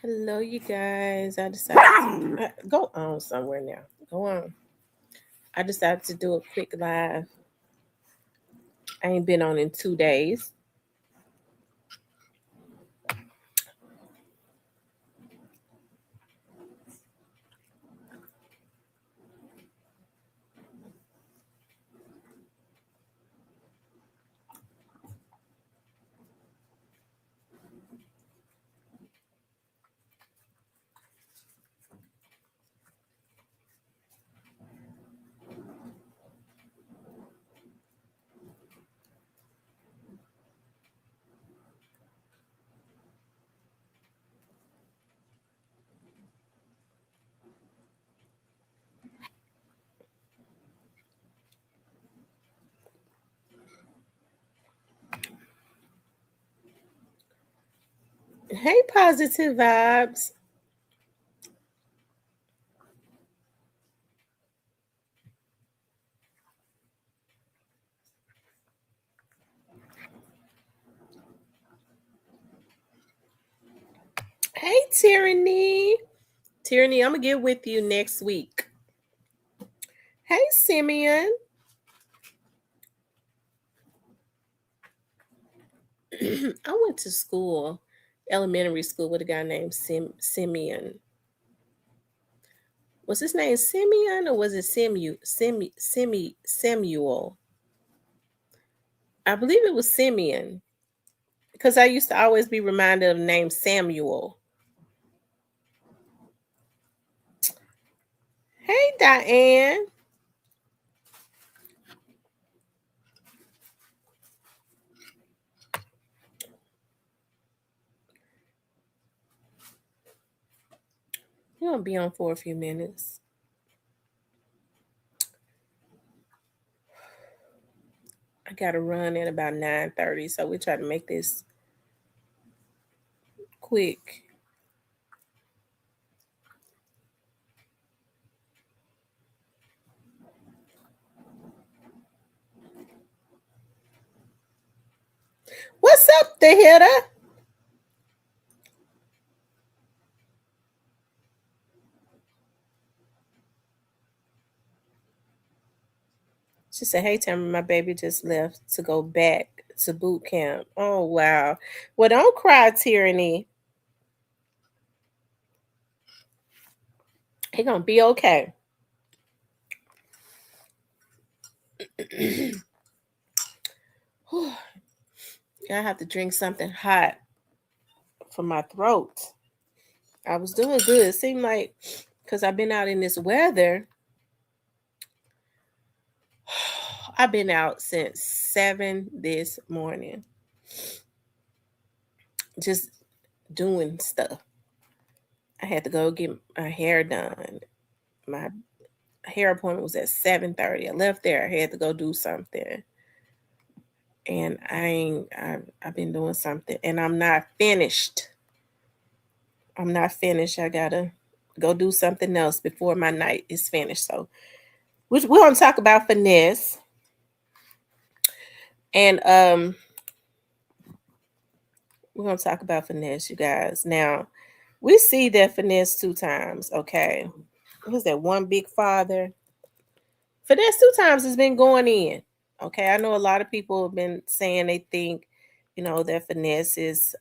Hello, you guys. I decided to go on somewhere now. Go on. I decided to do a quick live. I ain't been on in 2 days. Hey, positive vibes. Hey, Tyranny. Tyranny, I'm going to get with you next week. Hey, Simeon. I went to school, elementary school, with a guy named Simeon. Was his name Simeon or was it Samuel? I believe it was Simeon because I used to always be reminded of the name Samuel. Hey, Diane. You're going to be on for a few minutes. I got to run at about 9:30, so we try to make this quick. What's up, the hitter? She said, "Hey, Tamara, my baby just left to go back to boot camp." Oh, wow. Well, don't cry, Tyranny. He gonna be okay. I have to drink something hot for my throat. I was doing good. It seemed like because I've been out in this weather, I've been out since 7 this morning, just doing stuff. I had to go get my hair done. My hair appointment was at 7:30. I left there. I had to go do something. And I've been doing something and I'm not finished. I'm not finished. I gotta go do something else before my night is finished. So we're gonna talk about finesse. And we're gonna talk about finesse, you guys. Now, we see that finesse 2 times, okay? Who's that one big father? Finesse 2 times has been going in. Okay. I know a lot of people have been saying they think, that finesse is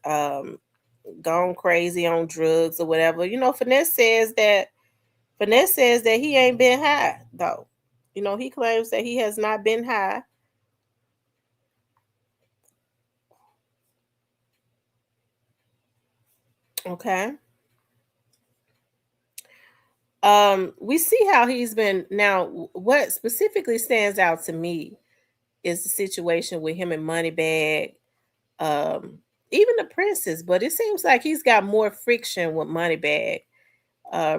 gone crazy on drugs or whatever. Finesse says that he ain't been high though. He claims that he has not been high. Okay. We see how he's been now. What specifically stands out to me is the situation with him and Moneybag, um, even the Princess. But it seems like he's got more friction with Moneybag,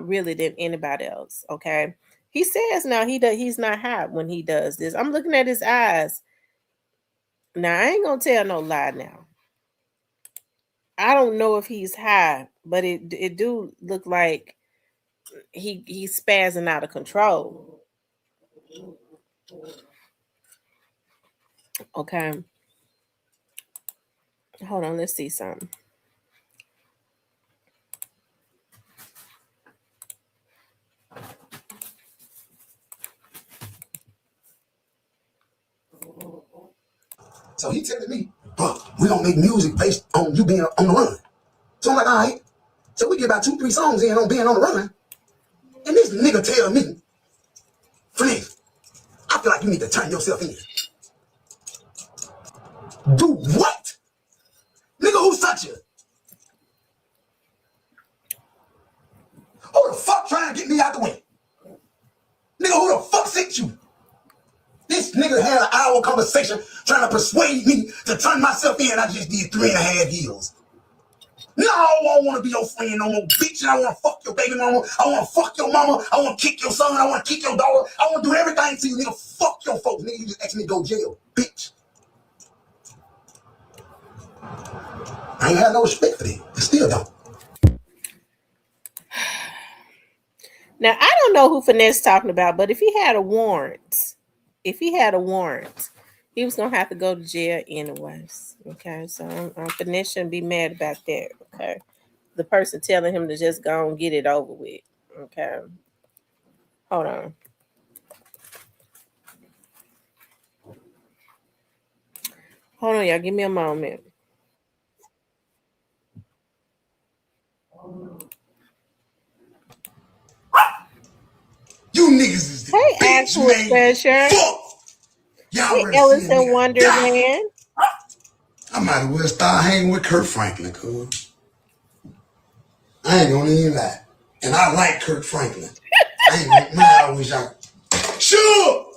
really than anybody else. Okay, he says now he's not high when he does this. I'm looking at his eyes. Now I ain't gonna tell no lie. Now I don't know if he's high, but it do look like he's spazzing out of control. Okay, hold on. Let's see something. So he telling me, bro, we don't make music based on you being on the run. So I'm like, all right. So we get about 2-3 songs in on being on the run. And this nigga tell me, Flynn, I feel like you need to turn yourself in. Do what? Nigga, who sent you? Who the fuck trying to get me out the way? Nigga, who the fuck sent you? This nigga had an hour conversation trying to persuade me to turn myself in. I just did 3.5 years. No, I don't want to be your friend no more, bitch. And I want to fuck your baby mama. I want to fuck your mama. I want to kick your son. I want to kick your daughter. I want to do everything to you, nigga. Fuck your folks, nigga. You just asked me to go to jail, bitch. I ain't had no respect for them. I still don't. Now, I don't know who Finesse talking about, but if he had a warrant, he was gonna have to go to jail anyways. Okay, so Finesse shouldn't be mad about that. Okay, the person telling him to just go and get it over with. Okay, hold on. Hold on, y'all. Give me a moment. You niggas is the Hey, bitch actual made treasure. fuck. Y'all Hey, ready to see a Ellison nigga die? Wonderland. I might as well start hanging with Kirk Franklin, cuz. I ain't gonna even lie. And I like Kirk Franklin. I ain't gonna, man, I wish I could. Sure!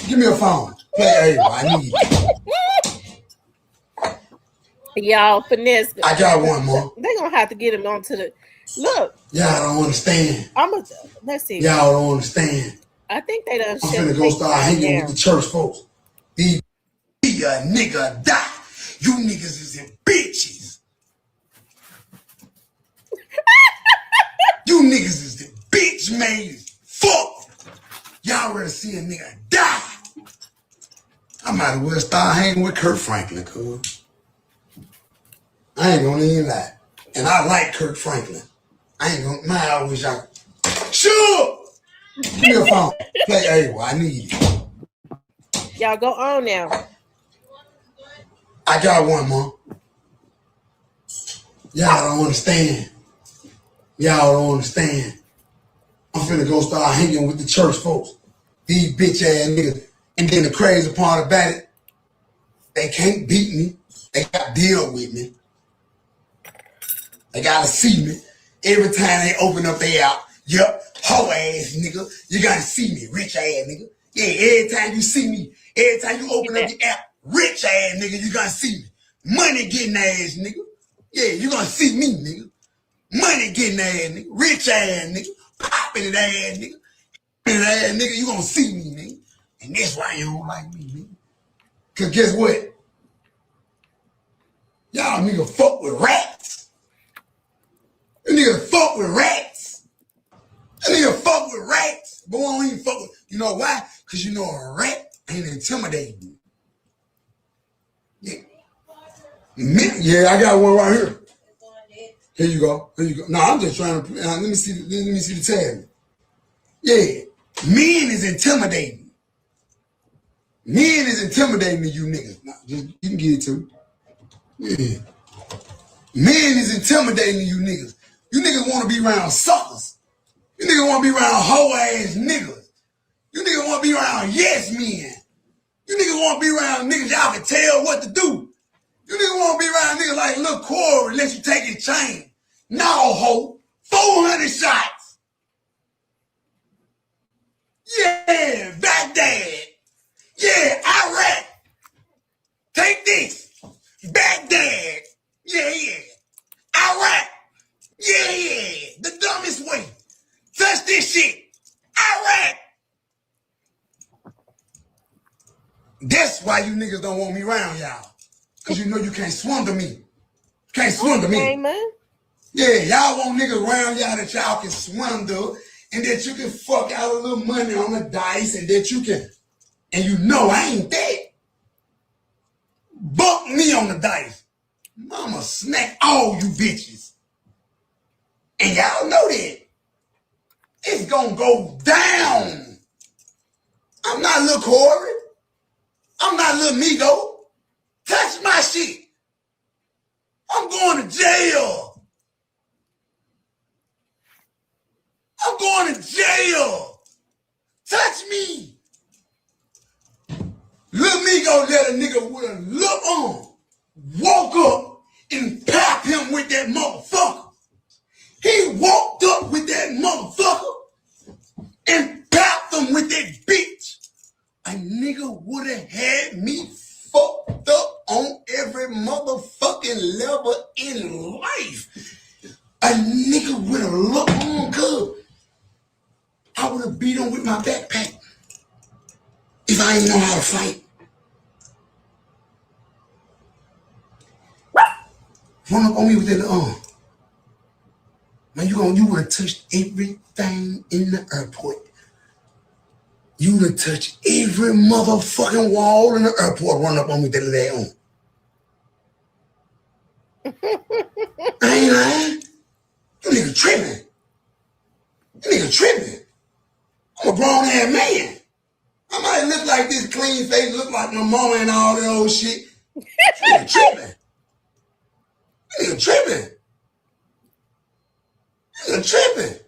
Give me a phone. Hey, I need it. Y'all, Finesse. I got one more. They're gonna have to get him onto the look. Y'all don't understand. Let's see. Y'all don't understand. I think they done I'm shut finna the go start hanging down. with the church folks. These be a nigga die. You niggas is in bitches. You niggas is the bitch made fuck. Y'all ready to see a nigga die? I might as well start hanging with Kirk Franklin, cuz. I ain't gonna even lie. And I like Kirk Franklin. I ain't gonna, man, I wish I could. Sure! Give me a phone. Hey, I need it. Y'all go on now. I got one more. Y'all don't understand. Y'all don't understand. I'm finna go start hanging with the church folks. These bitch ass niggas. And then the crazy part about it, they can't beat me. They gotta deal with me. They gotta see me. Every time they open up their app, yep, hoe ass nigga, you gotta see me, rich ass nigga. Yeah, every time you see me, every time you open up your app, rich ass nigga, you gonna see me. Money getting ass nigga. Yeah, you gonna see me, nigga. Money getting ass nigga, rich ass nigga, popping it ass nigga. Ass nigga, you gonna see me, nigga. And that's why you don't like me, nigga. Cause guess what? Y'all nigga fuck with rats. You nigga fuck with rats. You nigga fuck with rats. But we don't even fuck with, you know why? Cause you know a rat ain't intimidating. Yeah. Yeah, I got one right here. Here you go. Here you go. No, I'm just trying to, let me see the tag. Yeah. Men is intimidating. Men is intimidating to you niggas. Nah, just, you can get it too. Yeah. Men is intimidating to you niggas. You niggas want to be around suckers. You niggas want to be around hoe ass niggas. You niggas want to be around yes men. You niggas want to be around niggas y'all can tell what to do. You niggas want to be around niggas like Lil Corey let you take his chain. No, ho. 400 shots. Yeah, Baghdad. Yeah, Iraq. Take this. Baghdad. Yeah. Iraq. Yeah. The dumbest way. Touch this shit. Iraq. That's why you niggas don't want me around y'all. Cause you know you can't swindle me. Can't swindle me. Man. Yeah, y'all want niggas around y'all that y'all can swindle and that you can fuck out a little money on the dice and that you can, and you know I ain't that. Buck me on the dice. Mama smack all you bitches. And y'all know that. It's gonna go down. I'm not Lil Corey. I'm not Lil Migo. Touch my shit. I'm going to jail. I'm going to jail. Touch me. Let me go let a nigga with a look on walk up and pap him with that motherfucker. He walked up with that motherfucker and papped him with that bitch. A nigga would have had me fucked up on every motherfucking level in life. A nigga with a look on good. I would have beat him with my backpack if I didn't know how to fight. Run up on me with that arm. Man, you would have touched everything in the airport. You would have touched every motherfucking wall in the airport. Run up on me with that little arm. I ain't lying. You nigga tripping. You nigga tripping. I'm a grown ass man. I might look like this clean face, look like my mama and all that old shit. You nigga tripping. You nigga tripping. You nigga tripping.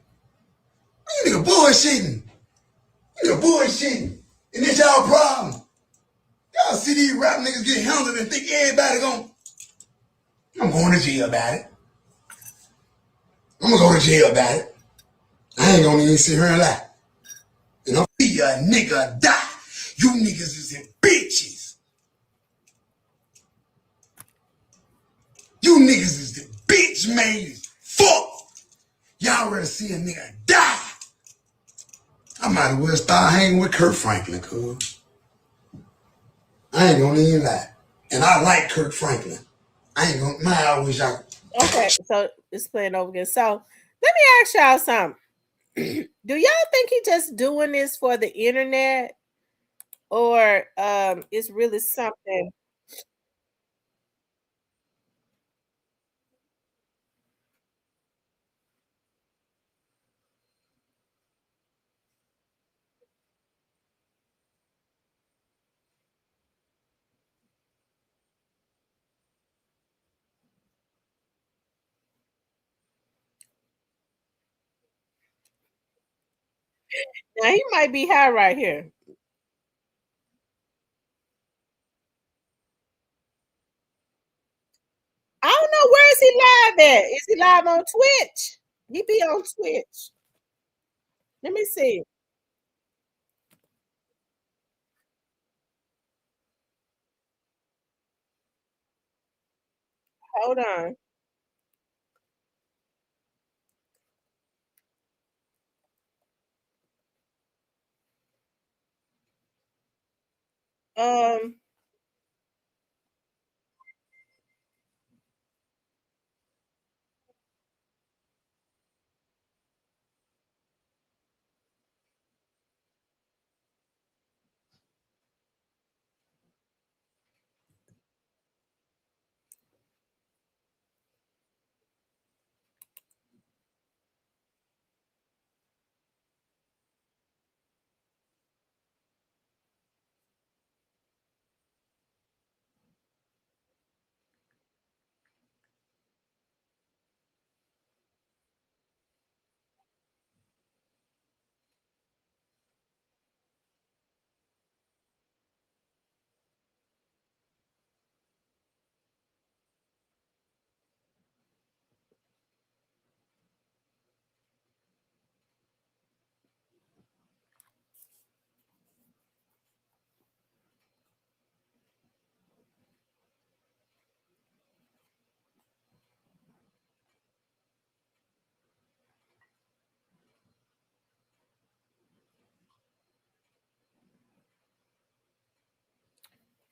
You nigga bullshitting. You nigga bullshitting. And it's y'all problem. Y'all see these rap niggas get handled and think everybody I'm going to jail about it. I'm gonna go to jail about it. I ain't gonna even sit here and lie. And I'm see a nigga die. You niggas is in bitches. You niggas is the bitch made fuck. Y'all ready to see a nigga die? I might as well start hanging with Kurt Franklin, cuz. I ain't gonna even lie. And I like Kurt Franklin. I ain't gonna, man, I wish I Okay, so it's playing over again. So let me ask y'all something. Do y'all think he just doing this for the internet, or it's really something? Now he might be high right here. I don't know, where is he live at? Is he live on Twitch? He be on Twitch. Let me see. Hold on. Um,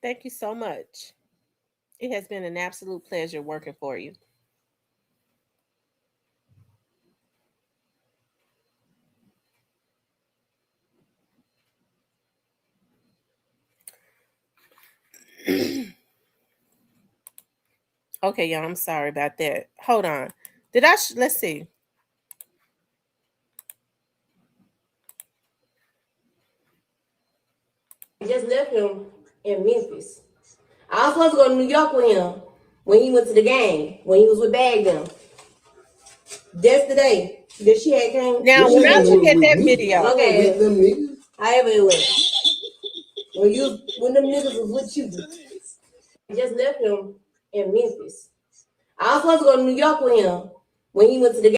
thank you so much. It has been an absolute pleasure working for you. Okay, y'all, I'm sorry about that. Hold on. Did I? Let's see. Just left him in Memphis. I was supposed to go to New York with him when he went to the game, when he was with Bag them. That's the day that she had came. Now, when I look at that video, Okay, with them niggas. However it was. When them niggas was with you, just left him in Memphis. I was supposed to go to New York with him when he went to the game.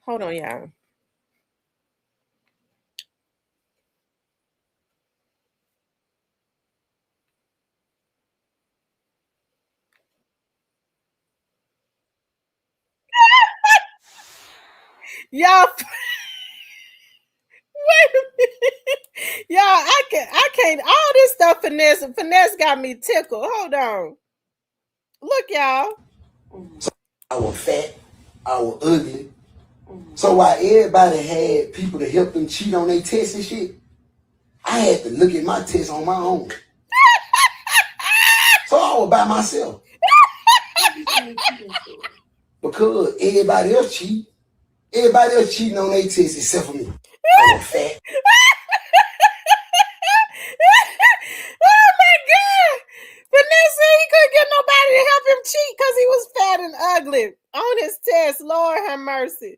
hold on, y'all. Y'all, wait a minute. Y'all, I can't. All this stuff, finesse got me tickled. Hold on. Look, y'all. I was fat, I was ugly. So while everybody had people to help them cheat on their tests and shit, I had to look at my tests on my own. So I was by myself. Because everybody else cheat. Everybody else cheating on their tests except for me. I was fat. Oh my God. Finesse said he couldn't get nobody to help him cheat because he was fat and ugly on his test. Lord have mercy.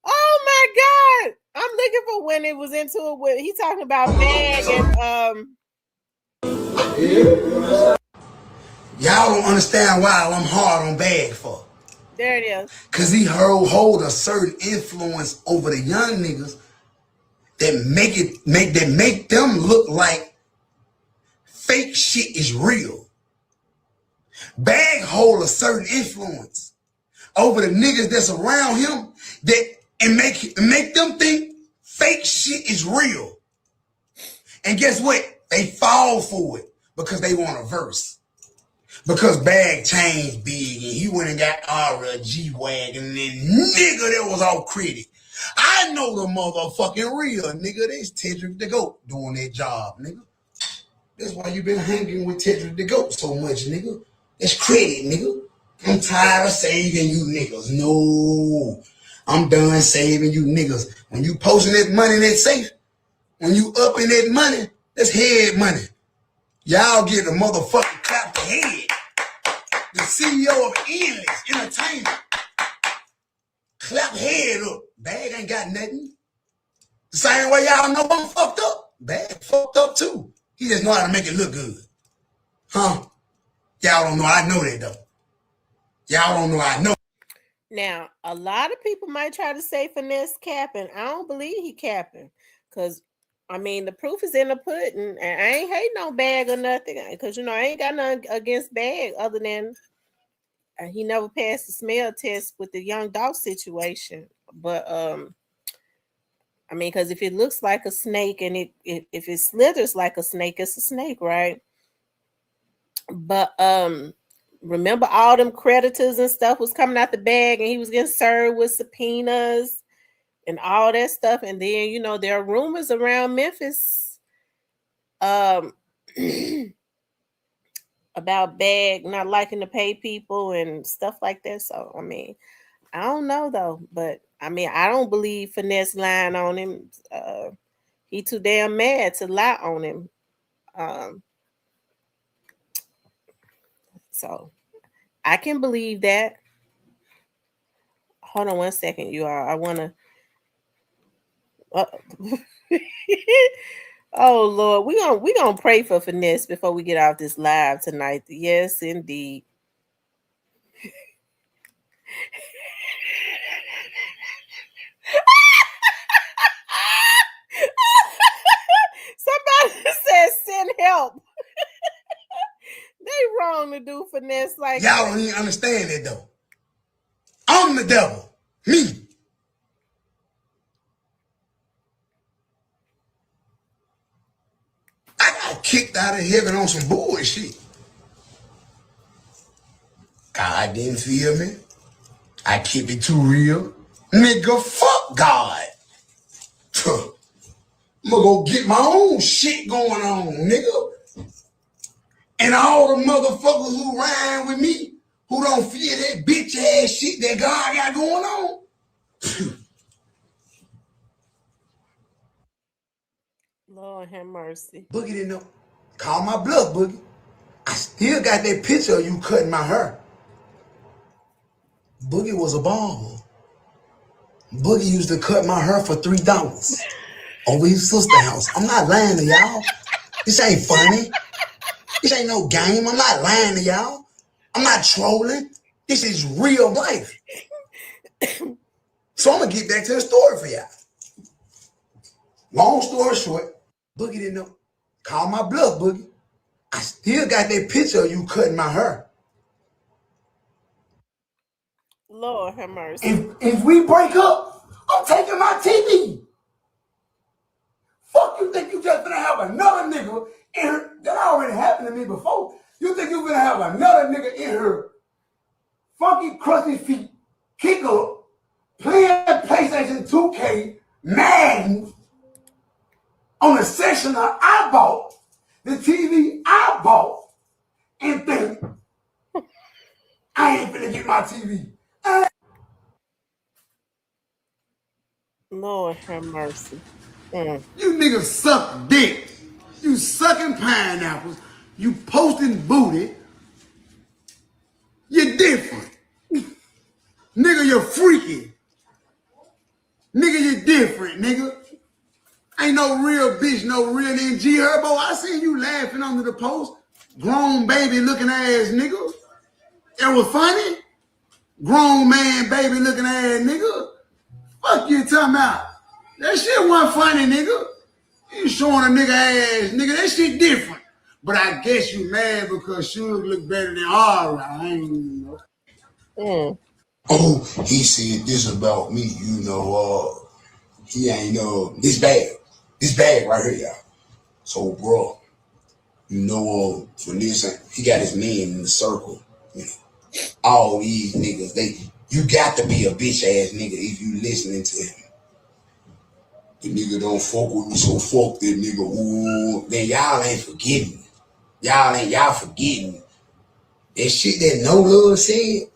Oh my God. I'm looking for when it was into it with he talking about Bag and Y'all don't understand why I'm hard on Bag for. there it is. Cause he hold a certain influence over the young niggas that make them look like fake shit is real. Bag hold a certain influence over the niggas that's around him and make them think fake shit is real. And guess what? They fall for it because they want a verse. Because Bag changed big and he went and got Aura G-Wagon and then nigga that was all credit. I know the motherfucking real nigga. That's Tedrick the GOAT doing that job, nigga. That's why you been hanging with Tedrick the GOAT so much, nigga. That's credit, nigga. I'm tired of saving you niggas. No. I'm done saving you niggas. When you posting that money in that safe, when you up in that money, that's head money. Y'all get the motherfucking clap the head. The CEO of Endless Entertainment. Clap head up. Bag ain't got nothing. The same way y'all know I'm fucked up. Bag fucked up too. He just know how to make it look good. Huh? Y'all don't know I know that though. Y'all don't know I know. Now, a lot of people might try to say Finesse capping. I don't believe he capping. Because I mean, the proof is in the pudding, and I ain't hating on Bag or nothing. Because I ain't got nothing against Bag other than he never passed the smell test with the young dog situation. But I mean, because if it looks like a snake and if it slithers like a snake, it's a snake, right? But remember all them creditors and stuff was coming out the bag, and he was getting served with subpoenas and all that stuff. And then there are rumors around Memphis about Bag not liking to pay people and stuff like that. So I mean, I don't know though, but I mean, I don't believe Finesse lying on him. He too damn mad to lie on him. So I can believe that. Hold on one second, you all. I want to. Oh Lord, we gonna pray for Finesse before we get off this live tonight. Yes, indeed. Somebody says send help. They wrong to do Finesse like Y'all don't even understand that though. I'm the devil. Me. I got kicked out of heaven on some bullshit. God didn't feel me. I keep it too real. Nigga, fuck God. I'm gonna go get my own shit going on, nigga. And all the motherfuckers who rhyme with me, who don't feel that bitch ass shit that God got going on. Lord have mercy. Boogie didn't know. Call my bluff, Boogie. I still got that picture of you cutting my hair. Boogie was a barber. Boogie used to cut my hair for $3 over his sister's house. I'm not lying to y'all. This ain't funny. This ain't no game. I'm not lying to y'all. I'm not trolling. This is real life. So I'm gonna get back to the story for y'all. Long story short, Boogie didn't know. Call my bluff, Boogie. I still got that picture of you cutting my hair. Lord have mercy. If we break up, I'm taking my TV. Fuck you think you just gonna have another nigga in her? That already happened to me before. You think you gonna have another nigga in her funky crusty feet, kicker, playing PlayStation 2K, Madden, on the section that I bought, the TV I bought, and think I ain't finna get my TV. Lord have mercy. You niggas suck dick. You sucking pineapples. You posting booty. You're different. Nigga, you're freaky. Nigga, you're different, nigga. Ain't no real bitch, no real NG Herbo. I seen you laughing under the post. Grown baby looking ass nigga. It was funny. Grown man baby looking ass nigga. Fuck you talking about. That shit wasn't funny, nigga. You showing a nigga ass, nigga. That shit different. But I guess you mad because Suge look better than Aura. I ain't know. Oh, he said this about me, he ain't this bad. This bad right here, y'all. So, bro, for this, he got his man in the circle. You know, all these niggas, you got to be a bitch ass nigga if you listening to him. The nigga don't fuck with me, so fuck that nigga. Ooh, then y'all ain't forgetting. Y'all forgetting that shit that No Love said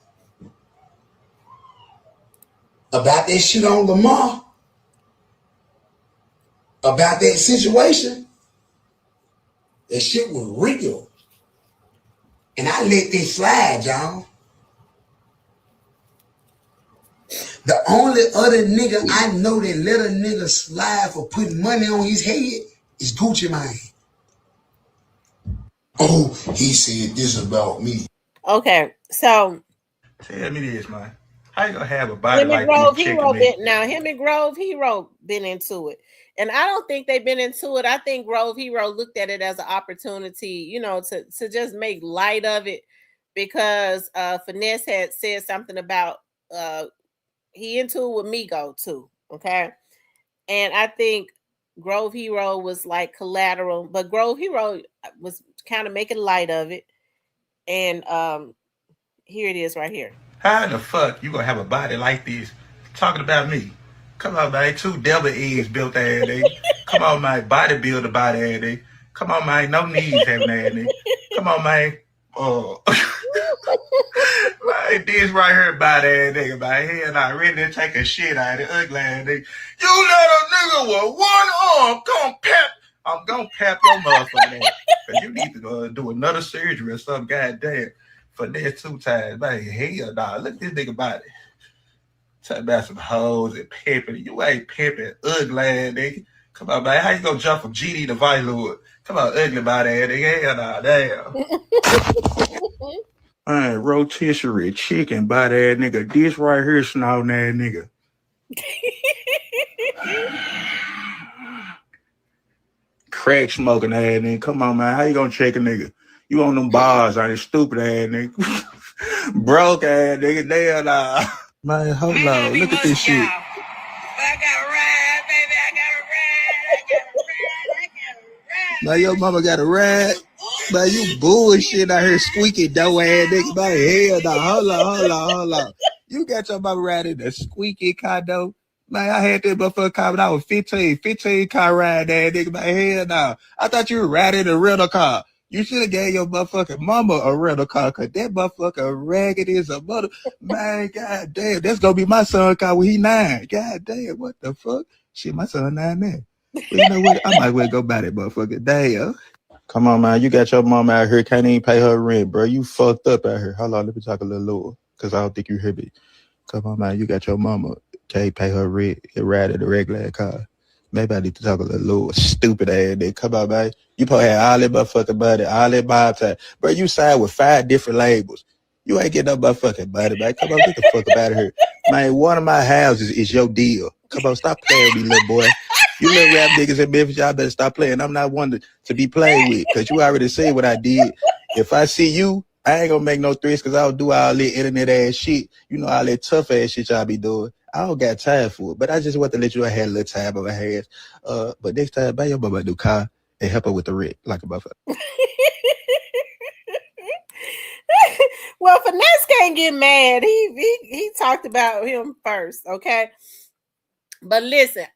about that shit on Lamar, about that situation. That shit was real. And I let this slide, y'all. The only other nigga I know that let a nigga slide for putting money on his head is Gucci Mane. Oh, he said this about me. Okay, so tell me this, man. How you gonna have a body him and like this Grove checking Hero me? him and Grove Hero been into it. And I don't think they've been into it. I think Grove Hero looked at it as an opportunity, to just make light of it because Finesse had said something about he into it with Migo too. Okay. And I think Grove Hero was like collateral, but Grove Hero was kind of making light of it. And here it is right here. How in the fuck you gonna have a body like this talking about me? Come on, man. Two devil eggs built ass nigga. Come on, man. Bodybuilder body ass nigga. Come on, man. No knees having ass nigga. Come on, man. Man, this right here body ass nigga, man. Hell nah, ready to take a shit out of the ugly ass nigga. You let a nigga with one arm come pap. I'm gonna pap your motherfucking ass. Cause you need to do another surgery or something, goddamn. For that 2 times, man. Hell nah. Look at this nigga body. Talk about some hoes and pimping. You ain't pimping, ugly ass nigga. Come on, man. How you gonna jump from GD to Vice Lord? Come on, ugly body ass nigga. Hell nah, damn. Man, rotisserie chicken body ass nigga. This right here, snouting ass nigga. Crack smoking ass nigga. Come on, man. How you gonna check a nigga? You on them bars, on this stupid ass nigga. Broke ass nigga. Damn nah. Man, hold on. Look at this shit. I got a ride, baby. I got a ride. Man, your mama got a ride. Man, you bullshit out here squeaky dough ass nigga. Man, hell nah. Hold on. You got your mama ride in the squeaky condo. Man, I had that motherfucker car when I was 15 car ride that nigga. Man, hell nah. I thought you were riding a rental car. You should have gave your motherfucking mama a rental car, cause that motherfucker ragged as a mother. Man, goddamn, that's gonna be my son car when he 9. Goddamn, what the fuck? Shit, my son 9 now. Well, you know what? I might well go buy that motherfucker. Damn. Come on, man. You got your mom out here, can't even pay her rent, bro. You fucked up out here. Hold on, let me talk a little lower. Cause I don't think you hear me. Come on, man. You got your mama, can't pay her rent, and ride in the regular car. Maybe I need to talk a little lower. Stupid ass nigga. Come on, man. You probably had all that motherfucking money, all that mob time. Bro, you signed with 5 different labels. You ain't getting no motherfucking money, man. Come on, get the fuck up out of here. Man, one of my houses is your deal. Come on, stop playing with me, little boy. You little rap niggas in Memphis, y'all better stop playing. I'm not one to be played with, because you already see what I did. If I see you, I ain't gonna make no threats, because I don't do all that internet ass shit. You know, all that tough ass shit y'all be doing. I don't got time for it. But I just want to let you know I had a little time on my hands. But next time, buy your mama a new car and help her with the rent, like a motherfucker. Well, Finesse can't get mad. He talked about him first, okay? But listen,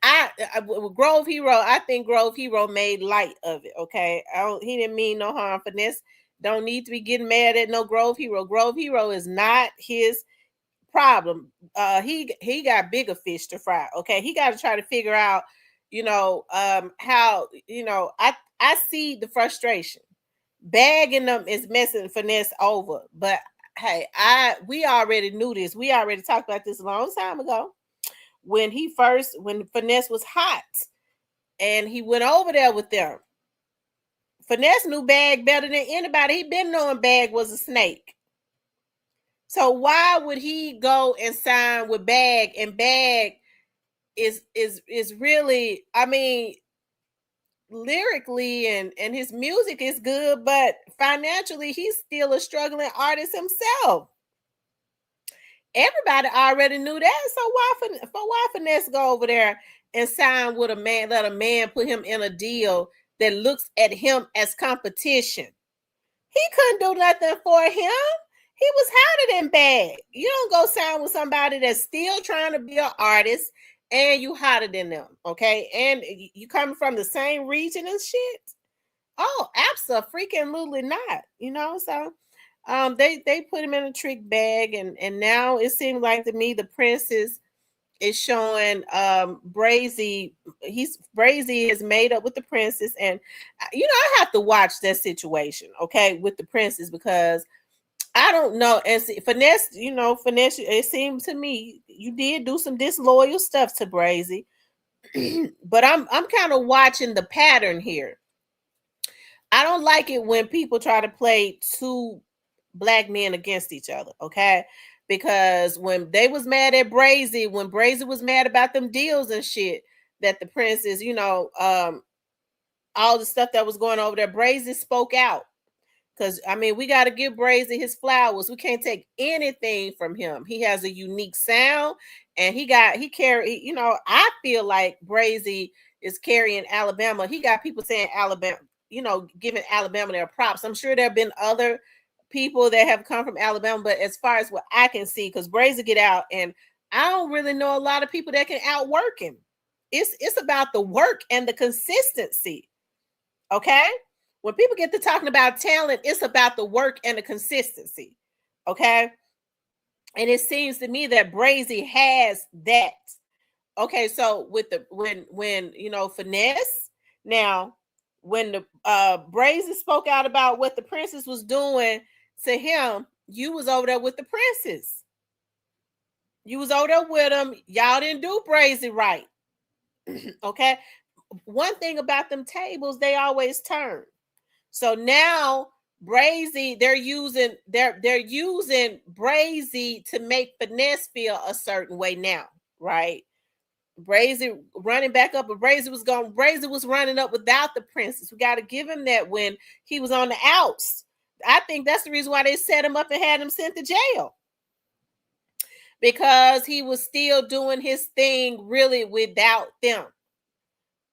with Grove Hero, I think Grove Hero made light of it, okay? He didn't mean no harm. Finesse don't need to be getting mad at no Grove Hero. Grove Hero is not his problem. He got bigger fish to fry. Okay, he got to try to figure out, how I see the frustration. Bagging them is messing Finesse over, but hey, we already knew this. We already talked about this a long time ago when Finesse was hot and he went over there with them. Finesse knew Bag better than anybody. He been knowing Bag was a snake. So why would he go and sign with Bag, and Bag is really, I mean, lyrically and his music is good, but financially he's still a struggling artist himself. Everybody already knew that. So why Finesse go over there and sign with a man, let a man put him in a deal that looks at him as competition? He couldn't do nothing for him. He was hotter than Bag. You don't go sign with somebody that's still trying to be an artist and you hotter than them, okay? And you coming from the same region and shit. Oh, absolutely not. So they put him in a trick bag, and now it seems like to me the Princess is showing Brazy. Brazy is made up with the Princess, and I have to watch that situation, okay, with the Princess, because I don't know. And Finesse, Finesse, it seems to me you did do some disloyal stuff to Brazy. But I'm kind of watching the pattern here. I don't like it when people try to play two black men against each other, okay? Because when they was mad at Brazy, when Brazy was mad about them deals and shit, that the Princess, all the stuff that was going over there, Brazy spoke out. Because I mean, we got to give Brazy his flowers. We can't take anything from him. He has a unique sound, and I feel like Brazy is carrying Alabama. He got people saying Alabama, giving Alabama their props. I'm sure there have been other people that have come from Alabama, but as far as what I can see, because Brazy get out, and I don't really know a lot of people that can outwork him. It's about the work and the consistency. Okay? When people get to talking about talent, it's about the work and the consistency. Okay? And it seems to me that Brazy has that. Okay, so with the when Finesse, now when the Brazy spoke out about what the Princess was doing to him, you was over there with the Princess. You was over there with him. Y'all didn't do Brazy right. Okay? One thing about them tables, they always turn. So now Brazy, they're using Brazy to make Finesse feel a certain way now, right? Brazy running back up, but Brazy was running up without the Princess. We got to give him that when he was on the outs. I think that's the reason why they set him up and had him sent to jail. Because he was still doing his thing really without them.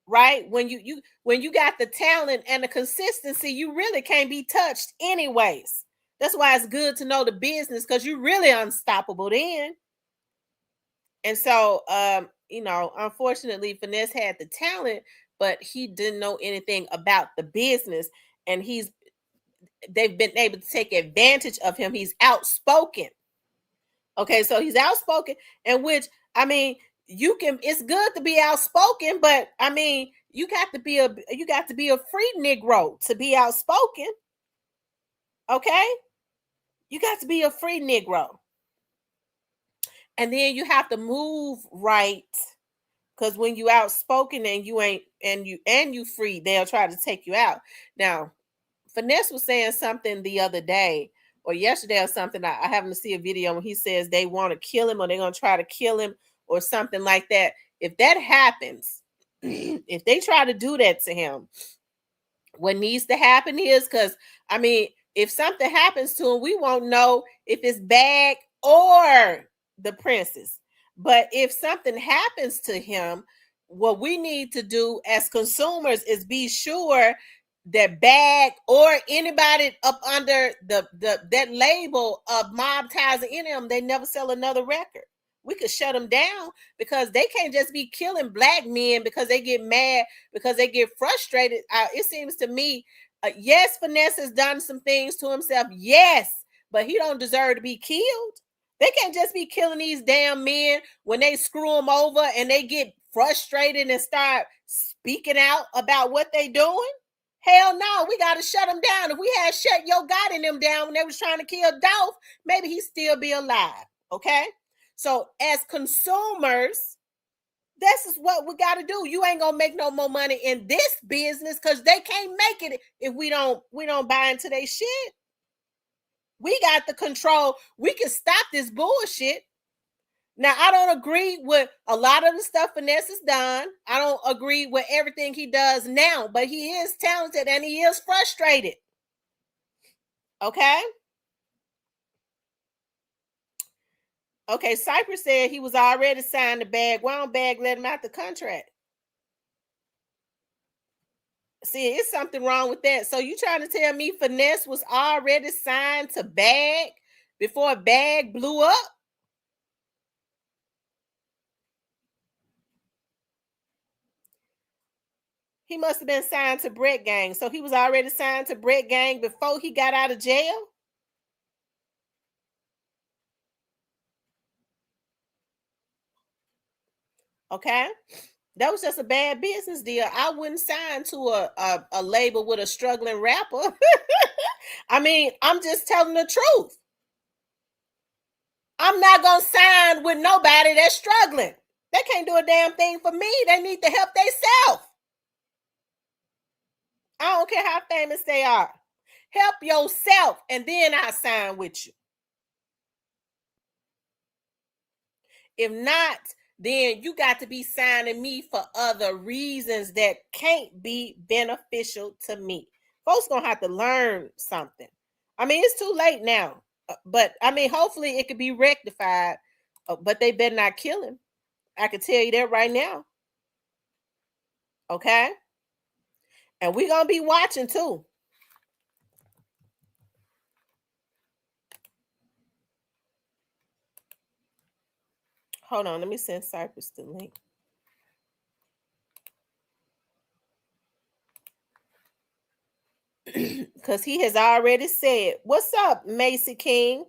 Right? When you got the talent and the consistency, you really can't be touched anyways. That's why it's good to know the business, because you're really unstoppable then. And so unfortunately Finesse had the talent, but he didn't know anything about the business, and they've been able to take advantage of him. He's outspoken. Okay, so he's outspoken, and which, I mean, it's good to be outspoken, but I mean, you got to be a free Negro to be outspoken. Okay? You got to be a free Negro. And then you have to move right. Because when you outspoken and you ain't and you free, they'll try to take you out. Now, Finesse was saying something the other day or yesterday or something. I happened to see a video when he says they want to kill him or they're gonna try to kill him or something like that. If that happens, if they try to do that to him, what needs to happen is, because I mean, if something happens to him, we won't know if it's Bag or the princess. But if something happens to him, what we need to do as consumers is be sure that Bag or anybody up under the that label of Mob Ties or any of them, they never sell another record. We could shut them down because they can't just be killing black men because they get mad, because they get frustrated. It seems to me, yes, Finesse has done some things to himself. Yes, but he don't deserve to be killed. They can't just be killing these damn men when they screw them over and they get frustrated and start speaking out about what they doing. Hell no, we got to shut them down. If we had shut Yo Gotti and them down when they was trying to kill Dolph, maybe he'd still be alive. Okay? So as consumers, this is what we got to do. You ain't gonna make no more money in this business because they can't make it if we don't buy into their shit. We got the control. We can stop this bullshit. Now, I don't agree with a lot of the stuff Finesse has done. I don't agree with everything he does now, but he is talented and he is frustrated. Okay? Okay, Cypress said he was already signed to Bag. Why don't Bag let him out the contract? See, it's something wrong with that. So you trying to tell me Finesse was already signed to Bag before Bag blew up? He must have been signed to Brett Gang. So he was already signed to Brett Gang before he got out of jail? Okay? That was just a bad business deal. I wouldn't sign to a label with a struggling rapper. I mean, I'm just telling the truth. I'm not going to sign with nobody that's struggling. They can't do a damn thing for me. They need to help themselves. I don't care how famous they are. Help yourself, and then I sign with you. If not, then you got to be signing me for other reasons that can't be beneficial to me. Folks gonna have to learn something. I mean, it's too late now, but I mean, hopefully it could be rectified. But they better not kill him. I can tell you that right now. Okay, and we're gonna be watching too. Hold on, let me send Cypress the link. Because he has already said, what's up, Macy King?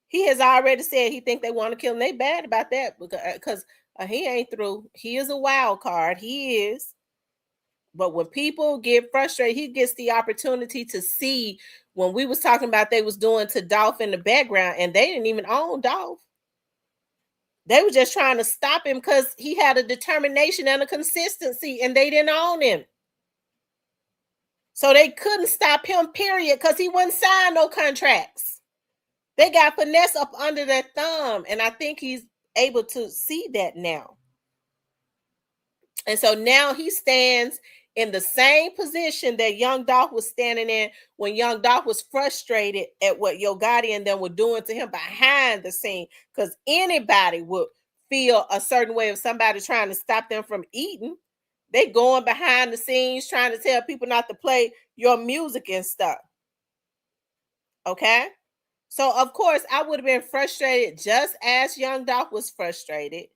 He has already said he think they want to kill him. They bad about that because he ain't through. He is a wild card. He is. But when people get frustrated, he gets the opportunity to see when we was talking about they was doing to Dolph in the background, and they didn't even own Dolph. They were just trying to stop him because he had a determination and a consistency, and they didn't own him. So they couldn't stop him, period, because he wouldn't sign no contracts. They got Finesse up under their thumb, and I think he's able to see that now. And so now he stands in the same position that Young Dolph was standing in when Young Dolph was frustrated at what Yo Gotti and them were doing to him behind the scene. Because anybody would feel a certain way of somebody trying to stop them from eating. They going behind the scenes trying to tell people not to play your music and stuff. Okay? So, of course, I would have been frustrated just as Young Dolph was frustrated.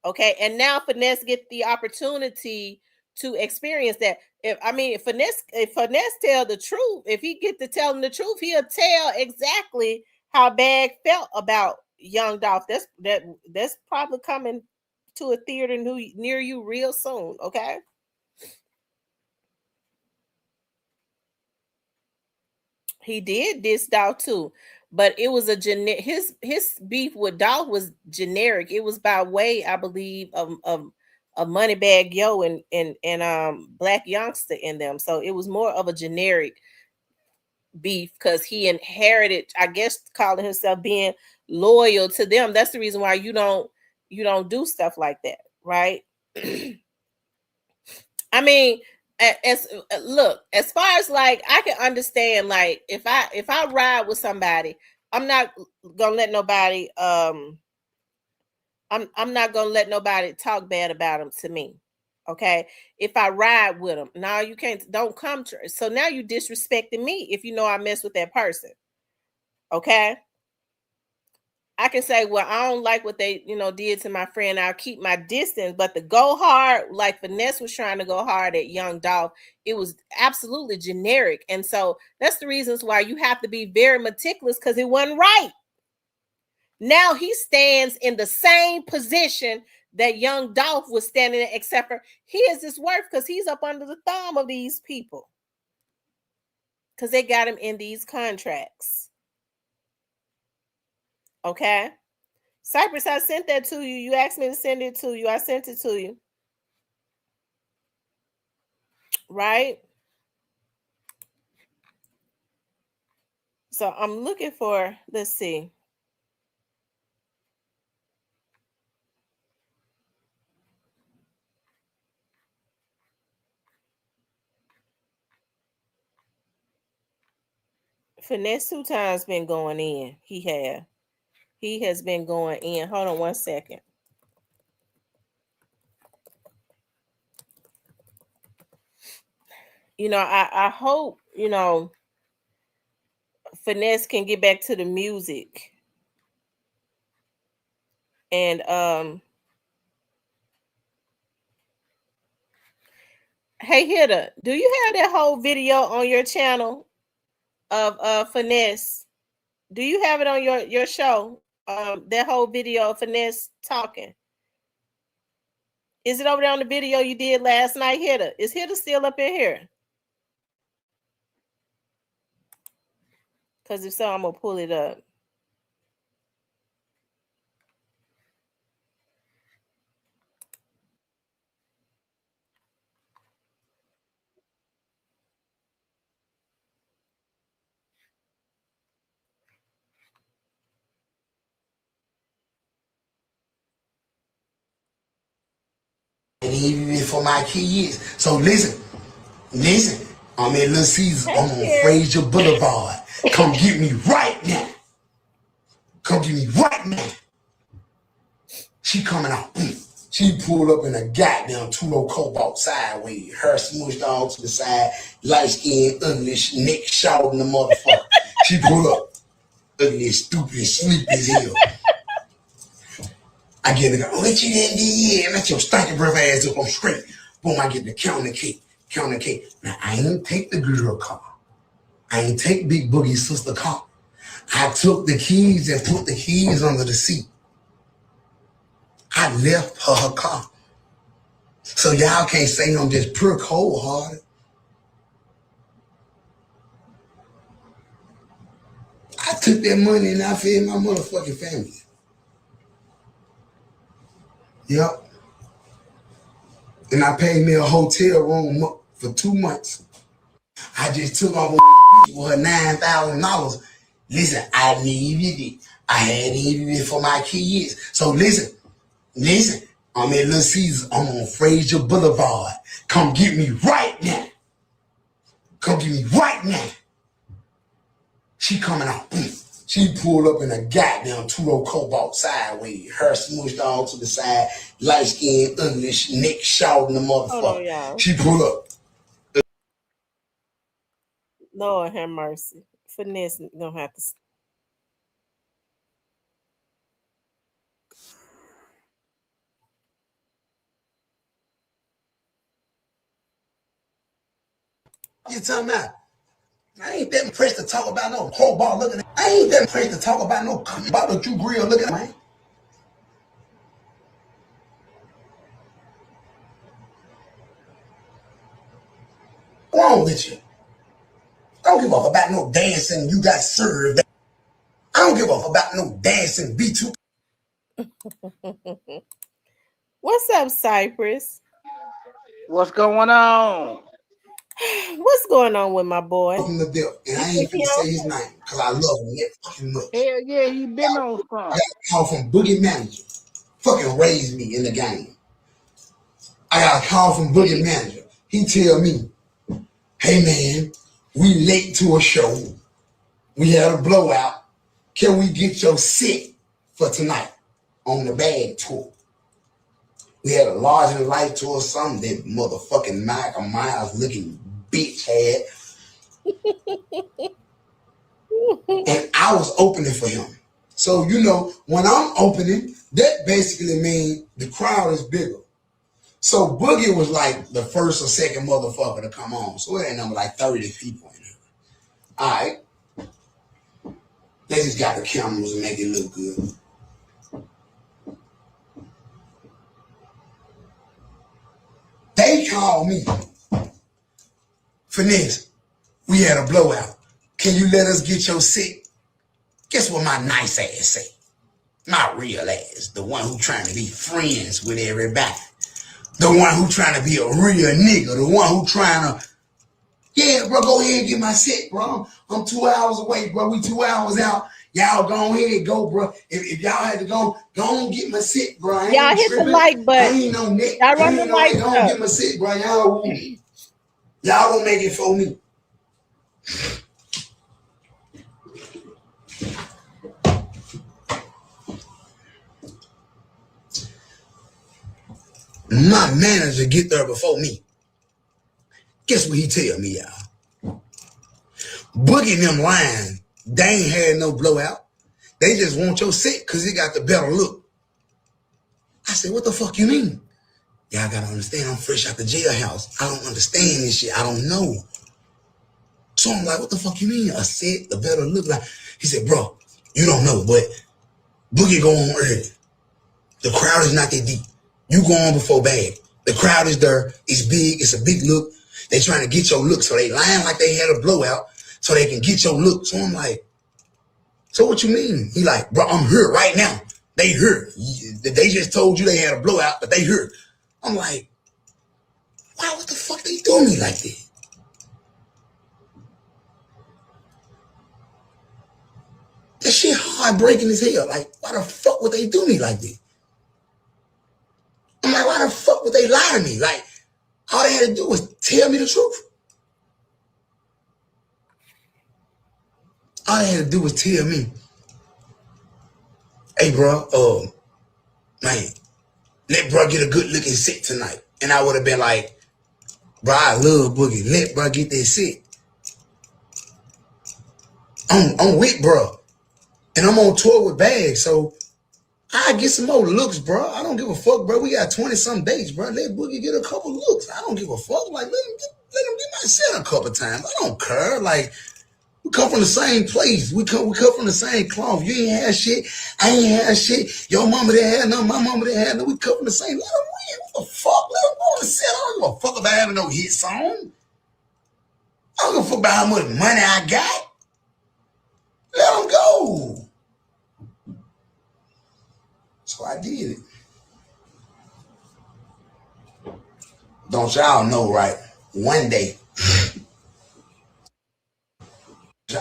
Okay? And now Finesse get the opportunity to experience that. If Finesse tell the truth, if he get to tell him the truth, he'll tell exactly how Bag felt about Young Dolph. That's probably coming to a theater near you real soon, okay? He did diss Dolph too, but it was a his beef with Dolph was generic. It was by way, I believe, of Moneybag Yo and Black Youngster in them. So it was more of a generic beef because he inherited, I guess, calling himself being loyal to them. That's the reason why you don't do stuff like that, right? I mean, as look, as far as like I can understand, like if I ride with somebody, I'm not gonna let nobody I'm not gonna let nobody talk bad about them to me. Okay. If I ride with them, now you can't, don't come to, so now you disrespecting me if you know I mess with that person. Okay. I can say, well, I don't like what they, did to my friend. I'll keep my distance. But the go hard, like Finesse was trying to go hard at Young Dolph, it was absolutely generic. And so that's the reasons why you have to be very meticulous because it wasn't right. Now he stands in the same position that Young Dolph was standing in, except for he is his worth because he's up under the thumb of these people because they got him in these contracts. Okay. Cypress, I sent that to you. You asked me to send it to you. I sent it to you. Right? So I'm looking for, let's see. Finesse 2 times been going in. He has been going in. Hold on 1 second. I hope, Finesse can get back to the music. And hey Hitter, do you have that whole video on your channel of Finesse? Do you have it on your show? That whole video of Finesse talking. Is it over there on the video you did last night, Hitter? Is Hitter still up in here? Because if so, I'm going to pull it up. And even for my kids. So listen. I'm in Little Caesars. I'm on Fraser Boulevard. Come get me right now. Come get me right now. She coming out. She pulled up in a goddamn two-row cobalt sideways. Her smooshed all to the side. Light-skinned, ugly, neck short in the motherfucker. She pulled up. Ugly, stupid, sleepy as hell. I get the guy, what you didn't do yet? Let your stinking breath ass up. I'm straight. Boom, I get the counter cake. Now, I ain't take the girl car. I ain't take Big Boogie's sister car. I took the keys and put the keys under the seat. I left her car. So y'all can't say I'm just pure cold-hearted. I took that money and I fed my motherfucking family. Yep. And I paid me a hotel room for 2 months. I just took off with her $9,000. Listen, I needed it. I had needed it for my kids. So listen. I'm in Little Caesars. I'm on Fraser Boulevard. Come get me right now. She coming out. She pulled up in a goddamn two-row cobalt sideways. Her smooshed all to the side. Light-skinned, ugly, neck short in the motherfucker. She pulled up. Lord have mercy. Finesse gonna have to. You talking about? I ain't that impressed to talk about no crowbar looking at. I ain't that impressed to talk about no about the Jew grill looking at, man. with you. I don't give a fuck about no dancing. You got served. I don't give a fuck about no dancing. B2. What's up, Cypress? What's going on? What's going on with my boy? From the depth, and I ain't finna say his name because I love him that fucking much. Hell yeah, he been on I some. got a call from Boogie Manager. Fucking raised me in the game. I got a call from Boogie Manager. He tell me, hey man, we late to a show. We had a blowout. Can we get your set for tonight on the bag tour? We had a larger than life tour, something that motherfucking Michael Myers looking bitch had. And I was opening for him. So, you know, when I'm opening, that basically means the crowd is bigger. So Boogie was like the first or second motherfucker to come on. So it ain't number like 30 people in here. All right. They just got the cameras and make it look good. They called me. Finesse, we had a blowout. Can you let us get your set? Guess what my nice ass say? My real ass. The one who trying to be friends with everybody. The one who trying to be a real nigga. The one who trying to, yeah, bro, go ahead and get my set, bro. I'm 2 hours away, bro. We 2 hours out. Y'all go ahead, go, bro. If y'all had to go on get my set, bro. Y'all hit the like button. I ain't no neck. Y'all run the like button. Go on get my set, bro. Y'all gonna make it for me. My manager get there before me. Guess what he tell me, y'all? Boogie them lying. They ain't had no blowout. They just want your set because it got the better look. I said, what the fuck you mean? Y'all gotta understand, I'm fresh out the jailhouse. I don't understand this shit. I don't know. So I'm like, what the fuck you mean? A set, the better look like. He said, bro, you don't know, but Boogie go on early. The crowd is not that deep. You go on before bag. The crowd is there. It's big. It's a big look. They trying to get your look. So they lying like they had a blowout so they can get your look. So I'm like, so what you mean? He like, bro, I'm here right now. They here. They just told you they had a blowout, but they here. I'm like, why, what the fuck they doing me like that? That shit heartbreaking as hell. Like, why the fuck would they do me like that? I'm like, why the fuck would they lie to me? Like, all they had to do was tell me the truth. All they had to do was tell me, hey, bro, man, let bro get a good looking set tonight. And I would have been like, bro, I love Boogie. Let bro get that set. I'm with bro. And I'm on tour with Bags, so I get some more looks, bro. I don't give a fuck, bro. We got 20-some dates, bro. Let Boogie get a couple looks. I don't give a fuck. Like, let him get my set a couple times. I don't care. Like, we come from the same place. We come from the same cloth. You ain't had shit. I ain't had shit. Your mama didn't have none. My mama didn't have none. We come from the same. Let him win. What the fuck? Let him go on the set. I don't give a fuck about having no hit song. I don't give a fuck about how much money I got. Let him go. So I did it. Don't y'all know, right? One day,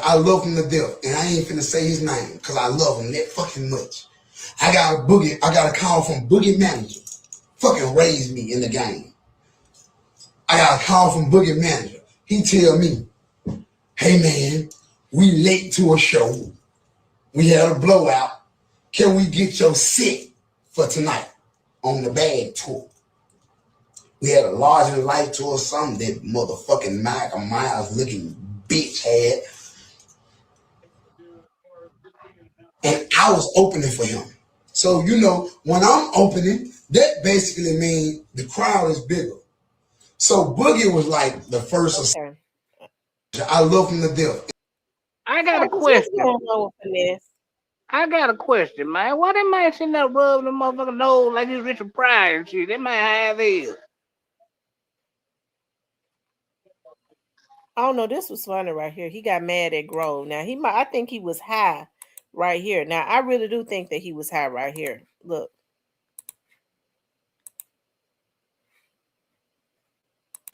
I love him to death, and I ain't finna say his name because I love him that fucking much. I got a call from Boogie Manager. Fucking raised me in the game. I got a call from Boogie Manager. He tell me, hey man, we late to a show. We had a blowout. Can we get your set for tonight on the bag tour? We had a larger than life tour, something that motherfucking Michael Myers looking bitch had. And I was opening for him. So, you know, when I'm opening, that basically means the crowd is bigger. So Boogie was like the first. Okay. I love him to death. I got a What's question. going on with Finesse? I got a question, man. Why they might sitting there rubbing the motherfucking nose like it's Richard Pryor and shit? They might have this. Oh no, this was funny right here. He got mad at Grove. Now he might. I think he was high right here. Now I really do think that he was high right here. Look,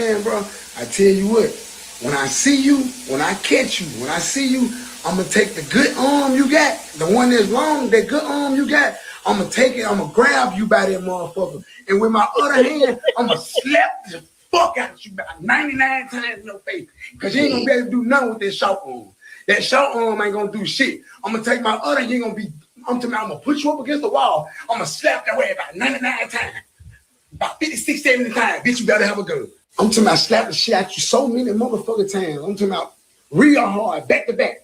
Man, bro, I tell you what, when I see you, when I catch you, when I see you, I'm gonna take the good arm you got, the one that's long, that good arm you got, I'm gonna take it, I'm gonna grab you by that motherfucker. And with my other hand, I'm gonna slap the fuck out you about 99 times in your face. Cause you ain't gonna be able to do nothing with that short arm. That short arm ain't gonna do shit. I'm gonna take my other, you ain't gonna be, I'm gonna put you up against the wall. I'm gonna slap that way about 99 times. About 56, 70 times. Bitch, you better have a gun. I'm talking about slap the shit out you so many motherfucking times. I'm talking about real hard, back to back,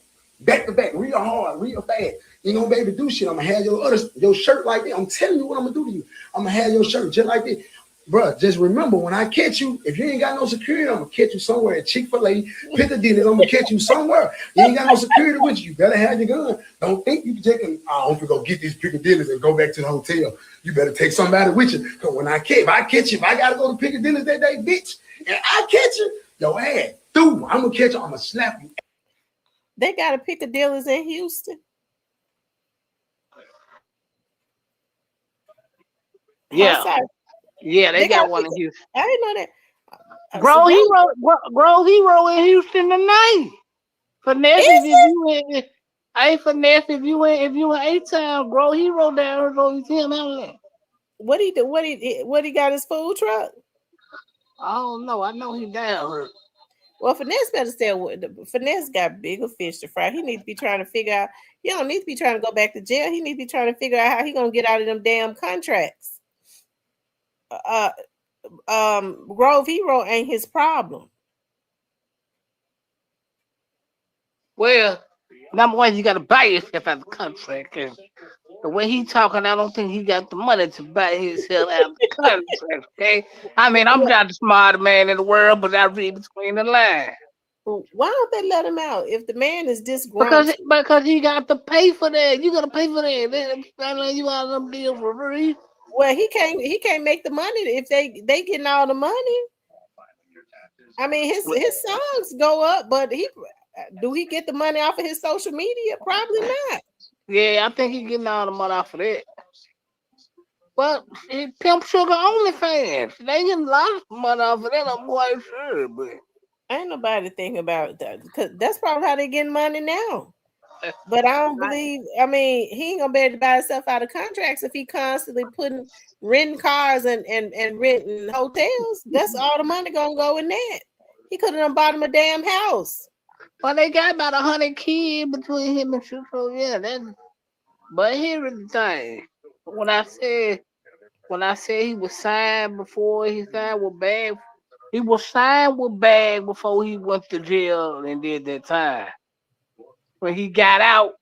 real hard, real fast. You ain't gonna be able to do shit. I'm gonna have your shirt like that. I'm telling you what I'm gonna do to you. I'm gonna have your shirt just like that. Bro, just remember when I catch you, if you ain't got no security, I'm gonna catch you somewhere at Chick-fil-A, Piccadilly. I'm gonna catch you somewhere. You ain't got no security with you. You better have your gun. Don't think you can I'm gonna go get these Piccadillys and go back to the hotel. You better take somebody with you. Cause when I catch, if I gotta go to Piccadilly that day, bitch, and I catch you, your ass, dude, I'm gonna catch you, I'm gonna slap you. they got a Piccadilly's in Houston. Huh, Yeah, sorry. yeah, they They got got a one in Houston. I didn't know that. So Grow that Hero, Grow Hero in Houston tonight. Finesse is if it. you in, hey Finesse if you in A Town, Grow Hero down so you see him out there. What he do? What he got his food truck? I don't know. I know he down here. Well, Finesse better stay with Finesse got bigger fish to fry. He needs to be trying to figure out. He don't need to be trying to go back to jail. He needs to be trying to figure out how he gonna get out of them damn contracts. Uh, Grove Hero ain't his problem. Well, number one, you gotta buy yourself out the contract. And the way he talking, I don't think he got the money to buy himself out the contract. Okay, I mean I'm Well, not the smartest man in the world, but I read between the lines. why don't they let him out if the man is Because disgruntled? because he got to pay for that. You gotta pay for that. They let you out of them deals for free. Well, he can't make the money if they getting all the money. I mean, his songs go up, but he get the money off of his social media? Probably not. Yeah, I think he getting all the money off of that. Well, Pimp Sugar OnlyFans. They getting a lot of money off of that, I'm quite sure. But Ain't nobody thinking about that because that's probably how they getting money now. But I don't believe. I mean, he ain't gonna be able to buy himself out of contracts if he constantly putting renting cars and renting hotels. That's all the money gonna go in that. He could have bought him a damn house. well, they got about 100 kids between him and Sugar. So yeah, that's. But here's the thing. When I said when I said he was signed before he signed with Bag, he was signed with Bag before he went to jail and did that time. When he got out,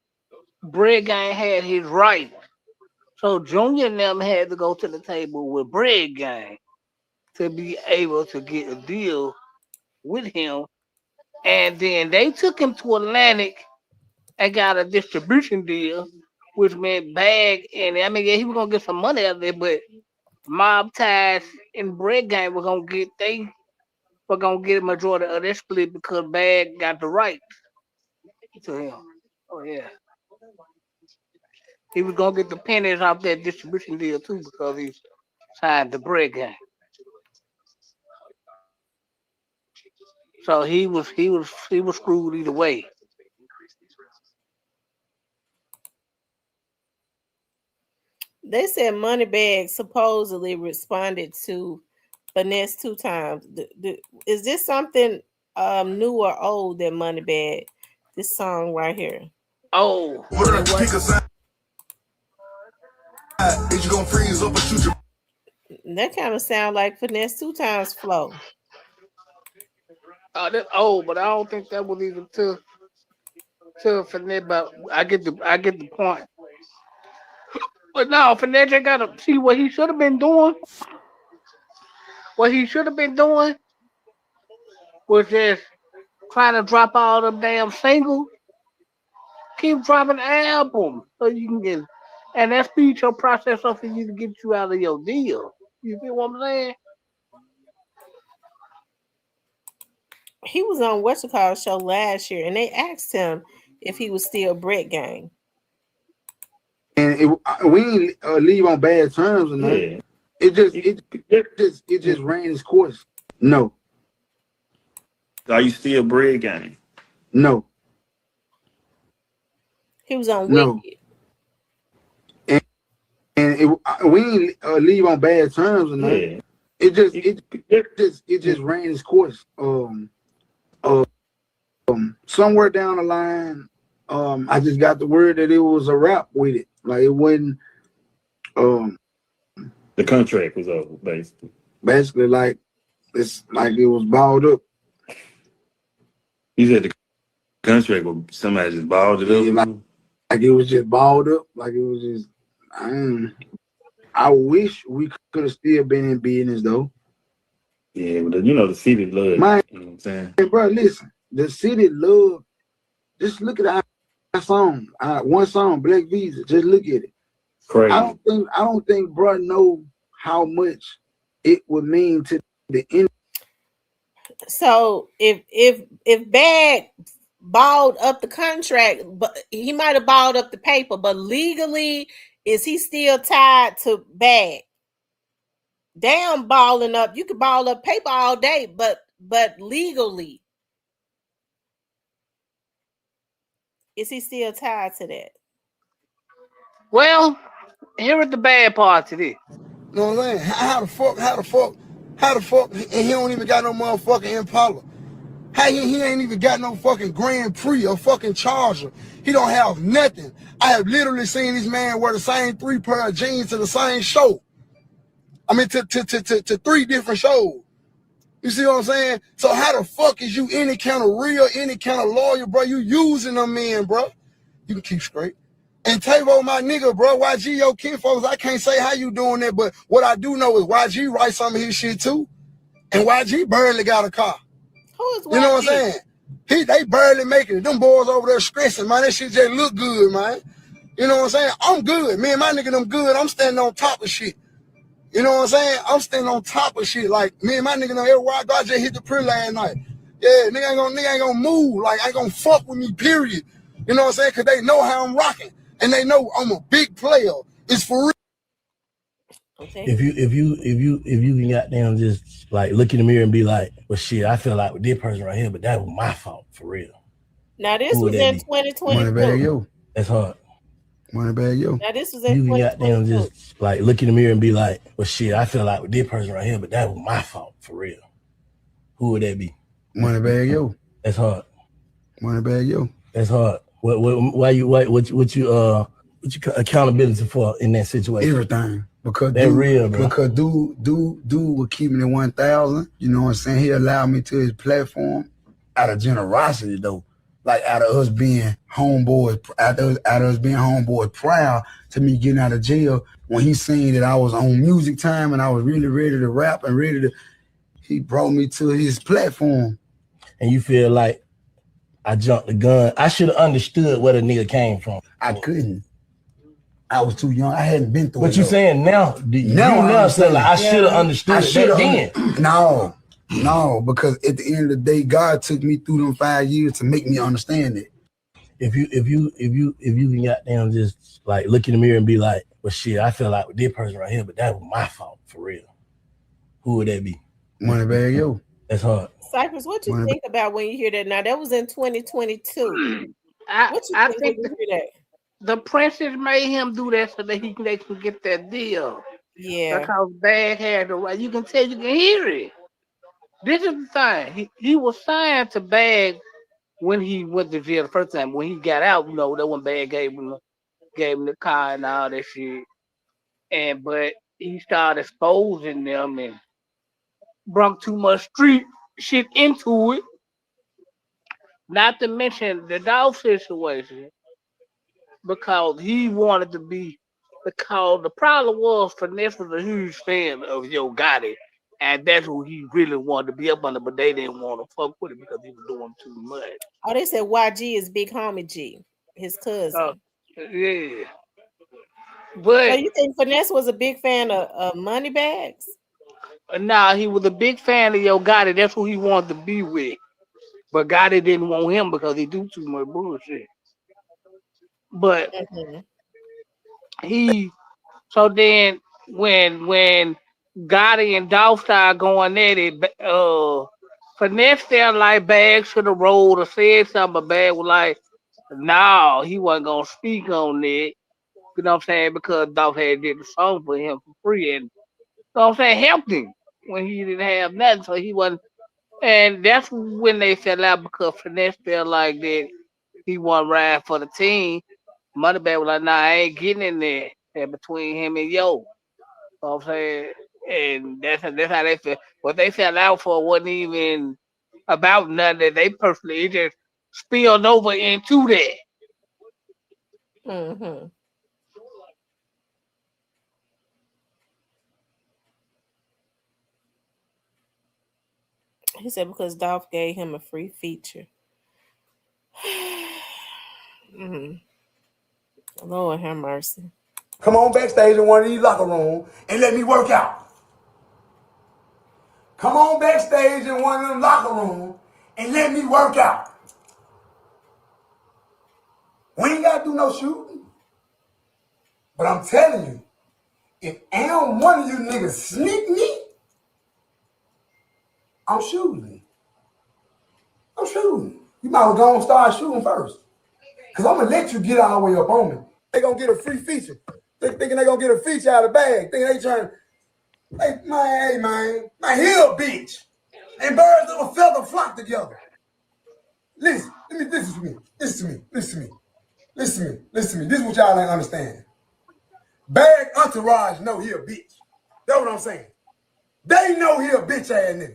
Bread Gang had his right. So Junior and them had to go to the table with Bread Gang to be able to get a deal with him. And then they took him to Atlantic and got a distribution deal, which meant Bag and I mean yeah, he was gonna get some money out of it, but Mob Ties and Bread Gang were gonna get a majority of that split because Bag got the right to him. Oh yeah. He was gonna get the pennies off that distribution deal too because he signed the Bread Gang. So he was screwed either way. They said Moneybag supposedly responded to Finesse 2 times. Is this something new or old that Moneybag? This song right here. Oh, Is you gonna freeze up or shoot your That kind of sound like Finesse 2 times flow. that's old, but I don't think that was even to Finesse. But I get the point. But no, Finesse just gotta see what he should have been doing. What he should have been doing was just trying to drop all them damn singles. Keep dropping albums so you can get, and that speeds your process up for you to get you out of your deal. You feel what I'm saying? He was on what's it called show last year, and they asked him if he was still Brett Gang. And we ain't leave on bad terms or nothing. Yeah. It just ran its course. No, Are you still bread gang? no, He was on no. Wicked. And we ain't leave on bad terms or nothing. Yeah. It just ran its course. Somewhere down the line, I just got the word that it was a wrap with it. Like it wasn't. The contract was over, basically. Basically, like it's like it was balled up. You said the contract was somebody just balled it up. Yeah, like it was just balled up. Like it was just. I wish we could have still been in business though. Yeah, but the city love. Man, you know what I'm saying? Bro, listen, the city love. Just look at our song. One song, Black Visa. Just look at it. Crazy. I don't think bro know how much it would mean to the industry. So if Bag balled up the contract, but he might have balled up the paper, but legally, is he still tied to Bag? Damn, balling up. You could ball up paper all day, but legally, is he still tied to that? Well, here is the bad part to this. You know what I'm saying? How the fuck, and he don't even got no motherfucking Impala. How he ain't even got no fucking Grand Prix or fucking Charger. He don't have nothing. I have literally seen this man wear the same 3 pair of jeans to the same show. I mean, to 3 different shows. You see what I'm saying? So how the fuck is you any kind of real, any kind of lawyer, bro? You using them men, bro. You can keep straight. And Tavo, my nigga, bro, YG, your kinfolks, I can't say how you doing that, but what I do know is YG writes some of his shit too. And YG barely got a car. Who is YG? You know what I'm saying? They barely making it. Them boys over there stressing, man. That shit just look good, man. You know what I'm saying? I'm good. Me and my nigga, them good. I'm standing on top of shit. You know what I'm saying? I'm standing on top of shit. Like, me and my nigga, everywhere I go, I just hit the print last night. Yeah, nigga ain't gonna move. Like, ain't gonna fuck with me, period. You know what I'm saying? Because they know how I'm rocking. And they know I'm a big player. It's for real. Okay. If you can goddamn just like look in the mirror and be like, well shit, I feel like with this person right here, but that was my fault for real. Now this was in 2022. Moneybag yo. That's hard. Moneybag yo. Now this was in you can goddamn just like look in the mirror and be like, well shit, I feel like with this person right here, but that was my fault for real. Who would that be? Moneybag yo. That's hard. Moneybag yo. That's hard. What you accountability for in that situation? Everything. Because that real, bro. Because dude was keeping it 1,000. You know what I'm saying? He allowed me to his platform out of generosity though. Like out of us being homeboys, out of us being homeboys proud to me getting out of jail. When he seen that I was on music time and I was really ready to rap and he brought me to his platform. And you feel like I jumped the gun. I should have understood where the nigga came from. I couldn't. I was too young. I hadn't been through it. But you saying now? Now feel like I should have understood that then. No, because at the end of the day, God took me through them 5 years to make me understand it. If you can goddamn just like look in the mirror and be like, well shit, I feel like with this person right here, but that was my fault for real. Who would that be? Moneybag yo. That's hard. Cypress, what you think about when you hear that? Now that was in 2022. I think the princess made him do that so that they can get that deal. Yeah. Because Bag had the right. You can tell, you can hear it. This is the thing. He was signed to Bag when he went to jail the first time. When he got out, that when Bag gave him the car and all that shit. But he started exposing them and brought too much street shit into it. Not to mention the dog situation. Because he wanted to be, because the problem was Finesse was a huge fan of Yo Gotti, and that's who he really wanted to be up under, but they didn't want to fuck with him because he was doing too much. Oh, they said YG is Big Homie G, his cousin. Yeah. But so you think Finesse was a big fan of Moneybags? Nah, he was a big fan of Yo Gotti. That's who he wanted to be with. But Gotti didn't want him because he do too much bullshit. But Mm-hmm. he so then when Gotti and Dolph started going at it, Finesse felt like Bag should have rolled or said something, but Bag was like, no, he wasn't gonna speak on it. You know what I'm saying? Because Dolph had did the song for him for free and you know what I'm saying, helped him when he didn't have nothing, so he wasn't. And that's when they fell out because Finesse felt like that he wasn't riding for the team. Moneybag was like, nah, I ain't getting in there. And between him and Yo. You know what I'm saying? And that's how they feel. What they fell out for wasn't even about nothing that they personally, it just spilled over into that. Mm-hmm. He said because Dolph gave him a free feature. Mm-hmm. Lord have mercy. Come on backstage in one of these locker rooms and let me work out. Come on backstage in one of them locker rooms and let me work out. We ain't got to do no shooting. But I'm telling you, if one of you niggas sneak me, I'm shooting. I'm shooting. You might as well go and start shooting first. Because I'm going to let you get all the way up on me. They going to get a free feature. Thinking they going to get a feature out of the bag. Thinking they trying to, hey, man, he a bitch. And birds of a feather flock together. Listen to me. Listen to me. This is what y'all ain't understand. Bag entourage know he a bitch. That's what I'm saying. They know he a bitch ass nigga.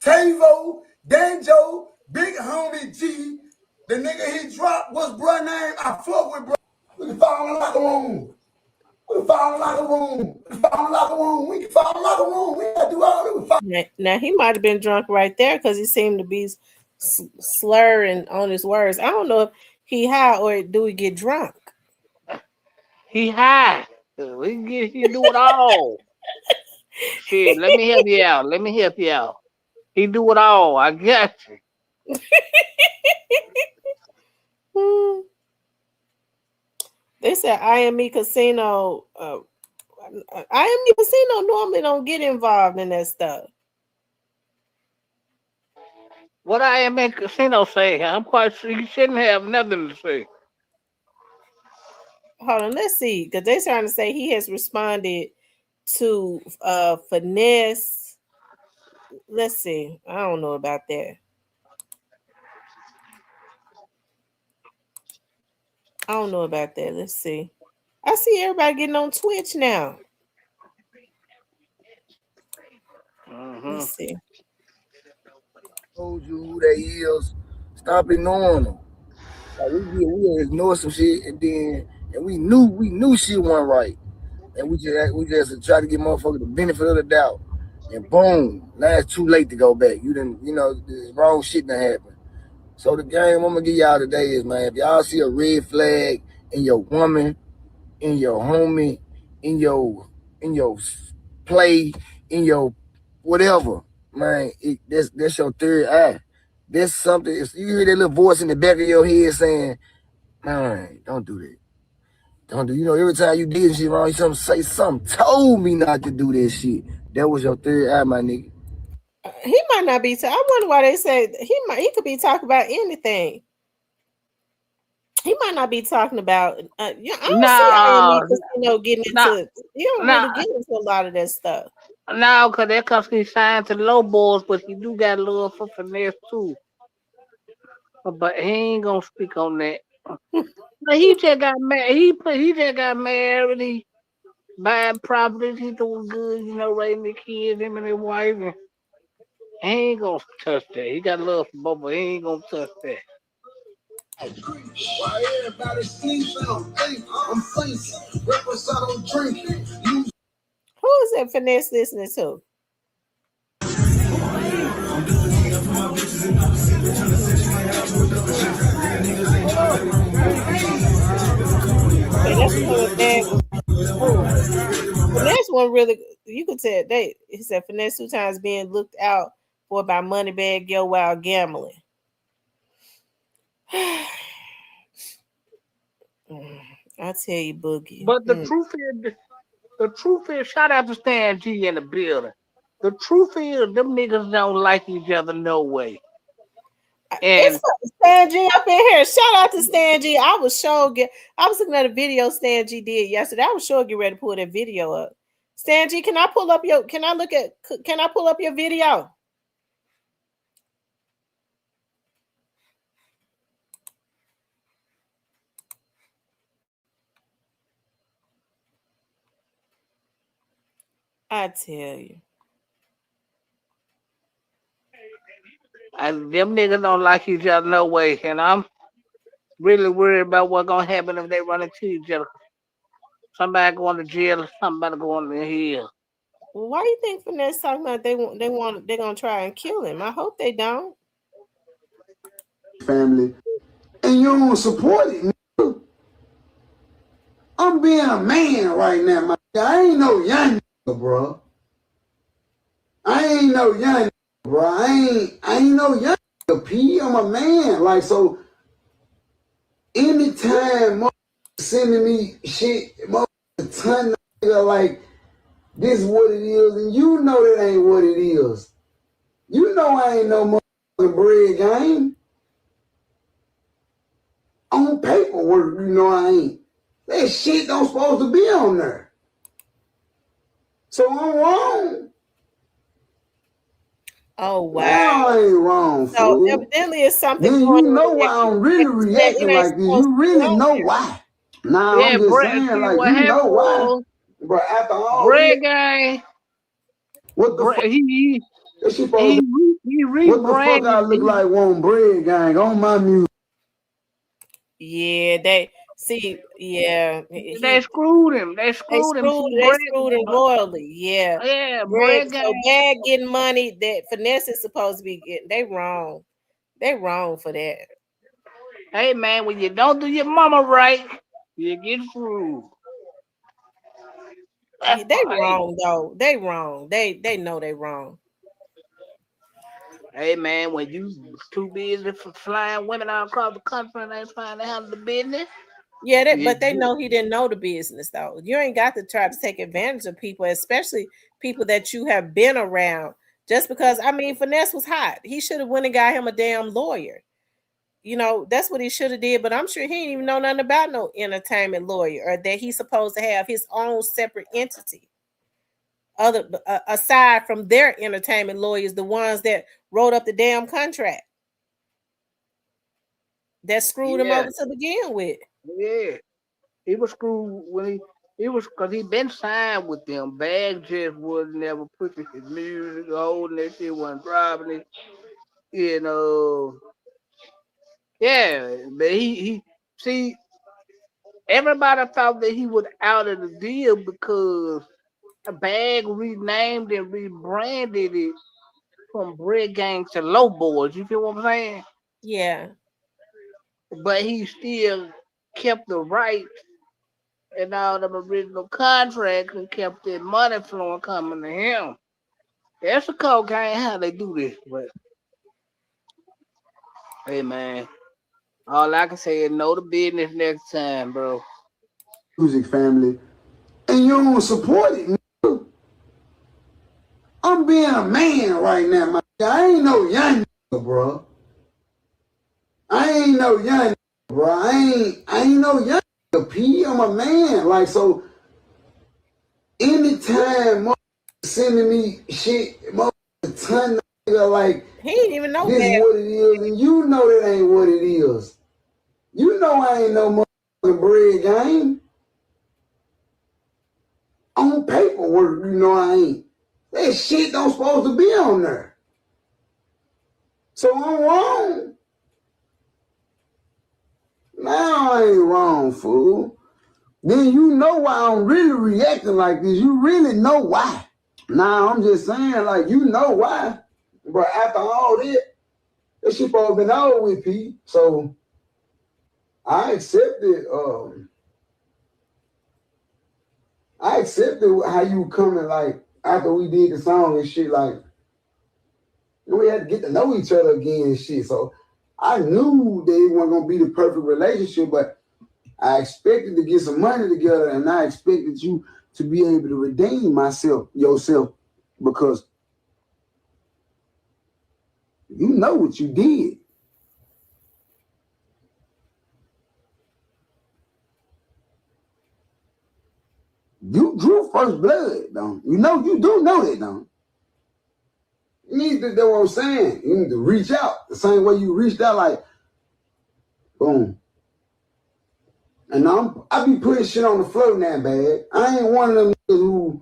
Tavo, Danjo, Big Homie G, the nigga he dropped, what's bruh name? I fuck with bruh. We can fall in the locker room. We can fall in the locker room. We can fall in the locker room. We can fall in the locker room. We gotta do all this. Now he might have been drunk right there because he seemed to be slurring on his words. I don't know if he high or do he get drunk. He high. We can get he do it all. Shit, let me help you out. Let me help you out. He do it all. I got you. Hmm. They said IME Casino. IME Casino normally don't get involved in that stuff. What I am in casino say, I'm quite sure you shouldn't have nothing to say. Hold on, let's see, because they're trying to say he has responded to Finesse. Let's see. I don't know about that. I don't know about that. Let's see. I see everybody getting on Twitch now. Mm-hmm. Let's see. Told you who they is. Stop ignoring them. Like we ignore some shit and we knew shit wasn't right. And we just try to give motherfuckers the benefit of the doubt. And boom, now it's too late to go back. You didn't, this wrong shit done happened. So the game I'm gonna give y'all today is, man, if y'all see a red flag in your woman, in your homie, in your play, in your whatever, man, that's your third eye. There's something. If you hear that little voice in the back of your head saying, "Man, don't do that. Don't do." Every time you did shit wrong, something say something told me not to do this shit. That was your third eye, my nigga. He might not be. I wonder why they say he could be talking about anything. He might not be talking about. Yeah, I don't see Nah, IME Casino getting nah, into. You don't nah, really get into a lot of that stuff. nah, cause that cause he signed to the low boys, but he do got a little for finesse too. But he ain't gonna speak on that. But he just got married. He just got married. He buying properties. He doing good. Raising the kids. Him and his wife. And he ain't gonna touch that. He got love for both, but he ain't gonna touch that. Why everybody sleeping? I'm thinking. Breakfast I don't drink. Who is that Finesse listening to? Okay, that's the one with Bag was. Oh, Finesse one really. You could tell he said Finesse 2 times being looked out for by Moneybag Yo Wild Gambling. I tell you, Boogie. But the truth is, shout out to Stan G in the building. The truth is, them niggas don't like each other no way. It's And Stan G up in here. Shout out to Stan G. I was looking at a video Stan G did yesterday. I was sure get ready to pull that video up. Stan G, can I pull up your video? I tell you. them niggas don't like each other no way. And I'm really worried about what's gonna happen if they run into each other. Somebody going to jail, somebody going to hell. Well, why you think Finesse talking about they're gonna try and kill him? I hope they don't. Family, and you don't support it. I'm being a man right now, my guy. I ain't no young nigga, bro. I ain't no young nigga, bro. I ain't no young nigga, P. I'm a man. Like, so anytime sending me shit, a ton of nigga, like, this is what it is, and you know that ain't what it is. You know I ain't no motherfucking bread game. On paperwork, you know I ain't. That shit don't supposed to be on there. So I'm wrong. Oh wow. Now I ain't wrong, So fool. evidently it's something Then going you know on why I'm really reacting like this. You really know why. Nah, Yeah, I'm just Brett, saying, see like, what you happened know why. was But after all Brett this, guy, what the fuck? he That shit supposed to, what the fuck I rebranded. look like one bread gang on my music? Yeah, they They screwed him. They screwed him. See, they screwed him royally. Yeah. Yeah, Greg Brett so guy. bad getting money that Finesse is supposed to be getting. They wrong. They wrong for that. Hey man, when you don't do your mama right, you get screwed. They That's right. wrong though. They wrong. They know they wrong. Hey man, when you too busy for flying women all across the country and ain't trying to handle the business, Yeah, you, but they know he didn't know the business though. You ain't got to try to take advantage of people, especially people that you have been around. Just because Finesse was hot. He should have went and got him a damn lawyer. You know, that's what he should have did, but I'm sure he didn't even know nothing about no entertainment lawyer or that he's supposed to have his own separate entity. Aside from their entertainment lawyers, the ones that wrote up the damn contract that screwed him yeah, over to begin with. yeah. He was screwed when he was because he been signed with them. Bag just was never pushing his music, holding that shit, wasn't driving it. You know, yeah. But he see everybody thought that he was out of the deal because a Bag renamed and rebranded it from Bread Gang to Low Boys. You feel what I'm saying? Yeah. But he still kept the rights and all them original contracts and kept that money flowing coming to him. That's a cocaine how they do this, but hey man, all I can say is know the business next time, bro. Music family, and you don't support it. I'm being a man right now, my guy. I ain't no young nigga, bro. I ain't no young nigga, bro. I ain't no young nigga, P. I'm a man. Like, so anytime sending me shit, a ton of nigga, like, He didn't even know this is that. what it is, and you know that ain't what it is. You know I ain't no motherfucking bread game. On paperwork, you know I ain't. That shit don't supposed to be on there. So I'm wrong. Now I ain't wrong, fool. Then you know why I'm really reacting like this. You really know why. Nah, I'm just saying, like, you know why. But after all this shit supposed to been over with, P. So I accepted how you coming, like, after we did the song and shit, like, we had to get to know each other again and shit. So I knew that it wasn't gonna be the perfect relationship, but I expected to get some money together, and I expected you to be able to redeem yourself, because you know what you did. You drew first blood, don't you? Know you do know that, don't you? Need to do what I'm saying. You need to reach out the same way you reached out, like boom. And I be putting shit on the floor now, bad. I ain't one of them niggas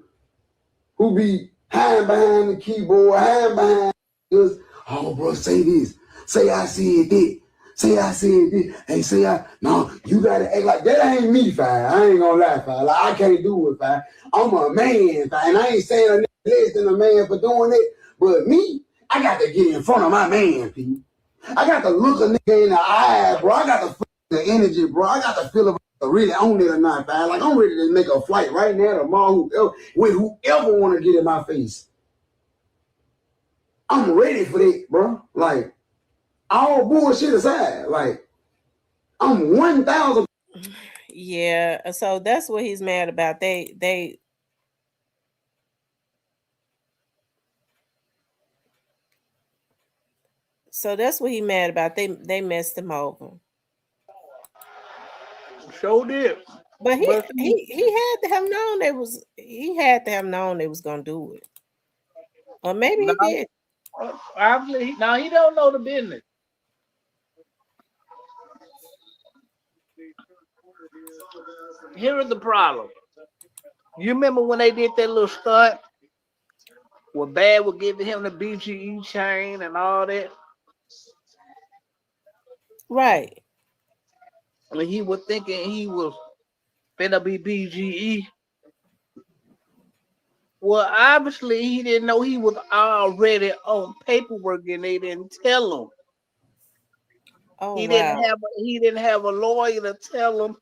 who be hiding behind the keyboard, hiding behind just, oh bro, say this. Say I said that. Say I said this. Hey, no, you gotta act like that ain't me, fine. I ain't gonna lie, fine. Like I can't do it, fine. I'm a man, fine. I ain't saying a nigga less than a man for doing it, but me, I got to get in front of my man, P. I got to look a nigga in the eye, bro. I got to feel the energy, bro. I got to feel really on it or not, fine. Like I'm ready to make a flight right now tomorrow with whoever want to get in my face. I'm ready for that, bro. Like all bullshit aside, like I'm 1,000. Yeah, so that's what he's mad about. So that's what he mad about. They messed him over. Sure did. But But he had to have known they was gonna do it. Or maybe he now, did. obviously, now he don't know the business. Here is the problem. You remember when they did that little stunt where Bad was giving him the BGE chain and all that? Right. When he was thinking he was finna be BGE. Well, obviously he didn't know he was already on paperwork and they didn't tell him. Oh He didn't wow. have a lawyer to tell him,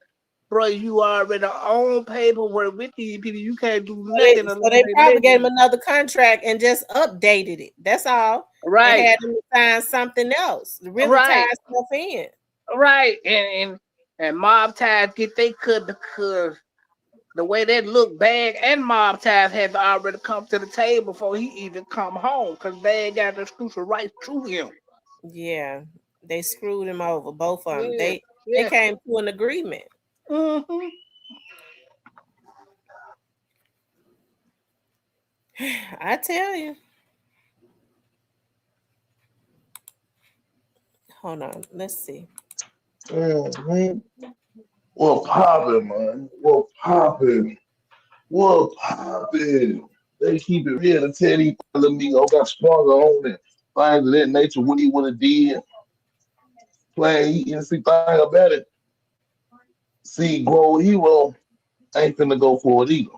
bro, you already on paperwork with these people. You can't do nothing So unless they they probably let gave him you. another contract and just updated it. That's all. And Right, had him sign something else to really tie right, stuff in. right. And mob ties get they cut because the way that look, Bag and mob ties had to already come to the table before he even come home because Bag got the exclusive rights to him. Yeah. They screwed him over, both of them. Yeah, They yeah. came to an agreement. Mm-hmm. I tell you. Hold on. Let's see. Mm-hmm. What poppin', man? What poppin'? What poppin'? They keep it real and tell these Lamigo got stronger on it. Things of that nature, what he would have did, playing he innocent thing about it. See, Grow Hero ain't finna go for it either.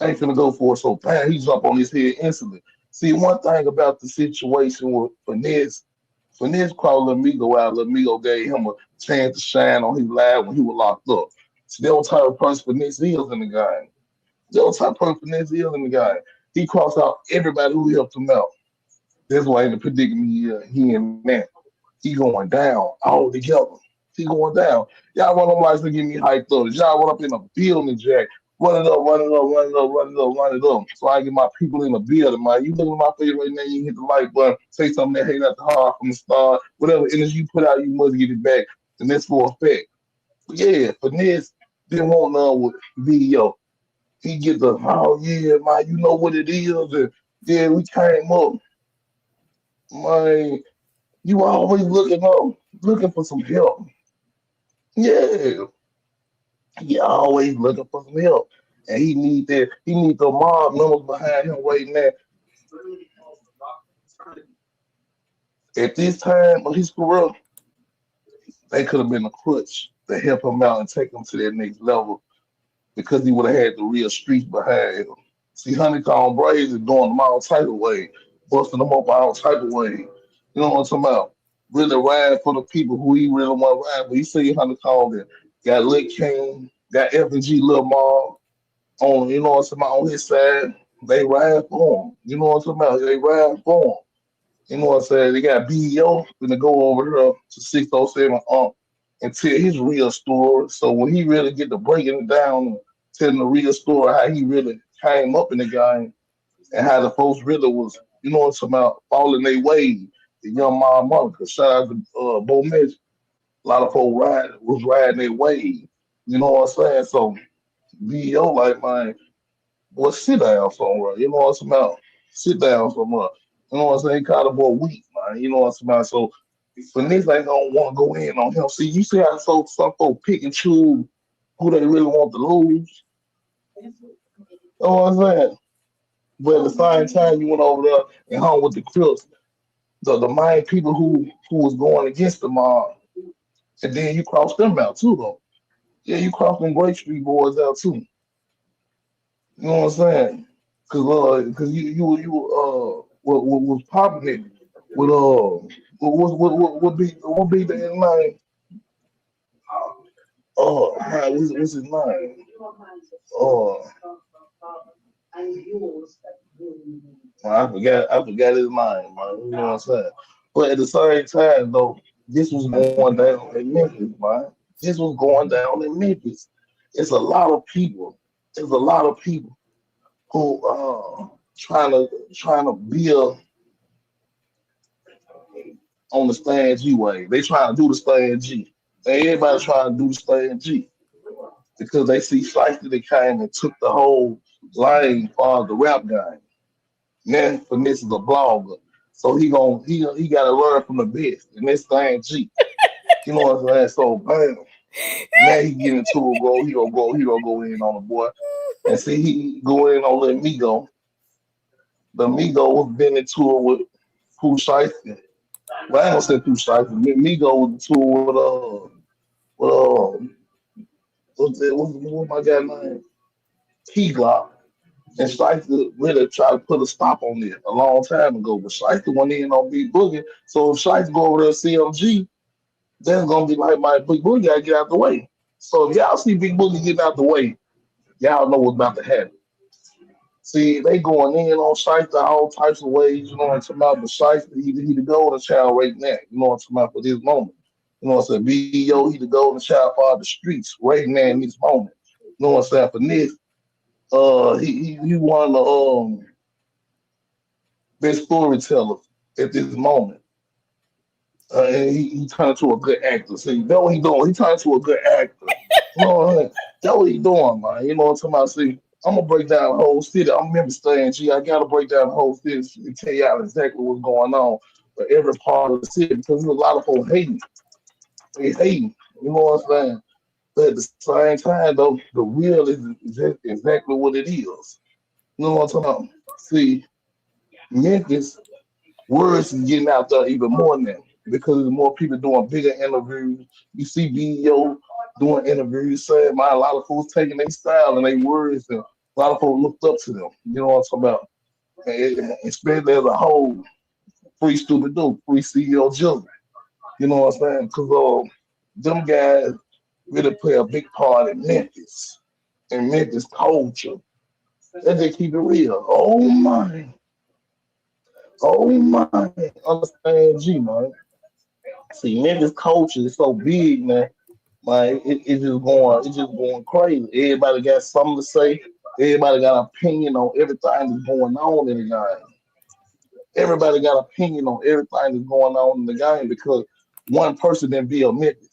Ain't finna go for it. So bam, he jump on his head instantly. See, one thing about the situation with Finesse called Lamigo out. Lamigo gave him a chance to shine on his live when he was locked up. See, that was type of person Finesse is in the game. That was type of person Finesse is in the game. He crossed out everybody who helped him out. That's why in the predicament he in now. He going down all together. He going down. Y'all run them lights to get me hyped up. Y'all run up in a building, Jack. Run it up, run it up, run it up, run it up, run it up. So I get my people in the building, man. You look at my face right now, you hit the like button, say something that hate at the heart from the start. Whatever energy you put out, you must get it back. And that's for a fact. But yeah, Finesse didn't want none with video. He get the, oh yeah, man, you know what it is. And yeah, we came up. Man, you always looking for some help. Yeah, he always looking for some help. And he need the mob members behind him waiting there. At this time of his career, they could have been a crutch to help him out and take him to that next level because he would have had the real streets behind him. See, Honeycomb Braves is doing them all type of way, busting them up all type of way. You know what I'm talking about? Really ride for the people who he really want to ride. But you see Honeycomb that got Lick King, got F&G Lil Mar on, you know what I'm talking about, on his side. They ride for him. You know what I'm talking about? They ride for him. You know what I'm saying? They got BEO gonna go over here to 607 and tell his real story. So when he really get to breaking it down and telling the real story, how he really came up in the game and how the folks really was, you know what I'm talking about, falling their way. The young mom Monica, shout out to Bo Mitch. A lot of folks was riding their wave. You know what I'm saying? So BEO like man, boy, sit down somewhere. You know what I'm saying? Sit down somewhere. You know what I'm saying? Kind of boy weak, man. You know what I'm saying? So Finesse ain't gonna want to go in on him. See, you see how some folks pick and choose who they really want to lose. You know what I'm saying? But at the same time, you went over there and hung with the Crips, the main people who was going against the mob, and then you crossed them out too, though. Yeah, you crossed them Great Street boys out too. You know what I'm saying? Cause what was popping it with what be the name? What's his name? Uh, I forgot his name, man. You know what I'm saying? But at the same time, though, this was going down in Memphis, man. This was going down in Memphis. It's a lot of people. There's a lot of people who trying to build on the stand G way. They trying to do the stand G. Everybody trying to do the stand G because they see Shiesty that came and took the whole lane for the rap game. Now Finesse is a blogger. So he gotta learn from the best. And this thing G. You know what I'm saying? So bam. Now he get into it, bro. He gonna go in on the boy. And see he go in on the Migo. The Migo was been into it with Pooh Shiesty. Well, I ain't gonna say Pooh Shiesty. Migo was into it with what's my guy name? T Glock. And Shiesty really tried to put a stop on it a long time ago. But Shiesty went in on Big Boogie. So if Shiesty go over there to CMG, that's gonna be like my Big Boogie gotta get out the way. So if y'all see Big Boogie getting out the way, y'all know what's about to happen. See, they going in on Shiesty all types of ways, you know what I'm talking about? But Shiesty, he the golden child right now, you know what I'm talking about, for this moment. You know what I'm saying? BEO, he the golden child for the streets right now in this moment. You know what I'm saying? For this, he one of the best storytellers at this moment. And he turned into a good actor. See, that what he doing. He turned into a good actor. You know what I mean? That what he doing, man. You know what I'm talking about? See, I'm gonna break down the whole city. I'm remember saying, gee, I gotta break down the whole city and tell y'all exactly what's going on for every part of the city because there's a lot of folks hating. They hating. You know what I'm saying? But at the same time, though, the real is exactly what it is. You know what I'm talking about? See, Memphis words is getting out there even more now because there's more people doing bigger interviews. You see video doing interviews saying my a lot of folks taking their style and their words and a lot of folks looked up to them. You know what I'm talking about? And especially as a whole, free stupid dude, free CEO Jill. You know what I'm saying? Because them guys really play a big part in Memphis and Memphis culture. And they keep it real. Oh my, understand G man. See, Memphis culture is so big, man. Like it's just going crazy. Everybody got something to say. Everybody got an opinion on everything that's going on in the game. Everybody got an opinion on everything that's going on in the game because one person didn't build Memphis.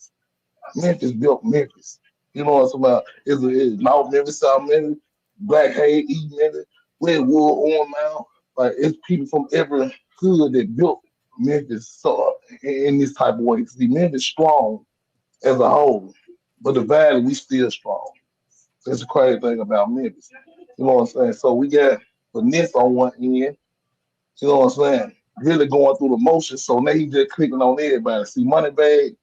Memphis built Memphis. You know what I'm talking about? It's North Memphis, South Memphis, Black Hay, East Memphis, Redwood, Orange Mound. Like it's people from every hood that built Memphis. So in this type of way, see, Memphis strong as a whole, but the Valley we still strong. That's the crazy thing about Memphis. You know what I'm saying? So we got Finesse on one end. You know what I'm saying? Really going through the motions. So now he just clicking on everybody. See Moneybag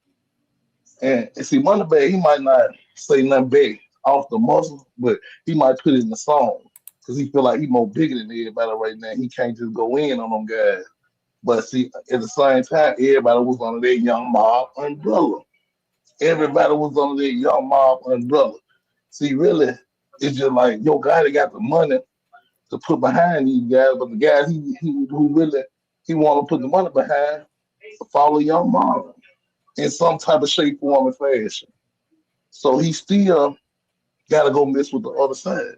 and see Moneybag, he might not say nothing big off the muscle, but he might put it in the song because he feel like he more bigger than everybody right now. He can't just go in on them guys. But see, at the same time, everybody was under their young mob umbrella. Everybody was under their young mob umbrella. See, really, it's just like your guy that got the money to put behind these guys, but the guys he who really He want to put the money behind follow young mom in some type of shape, form, and fashion. So he still got to go mess with the other side.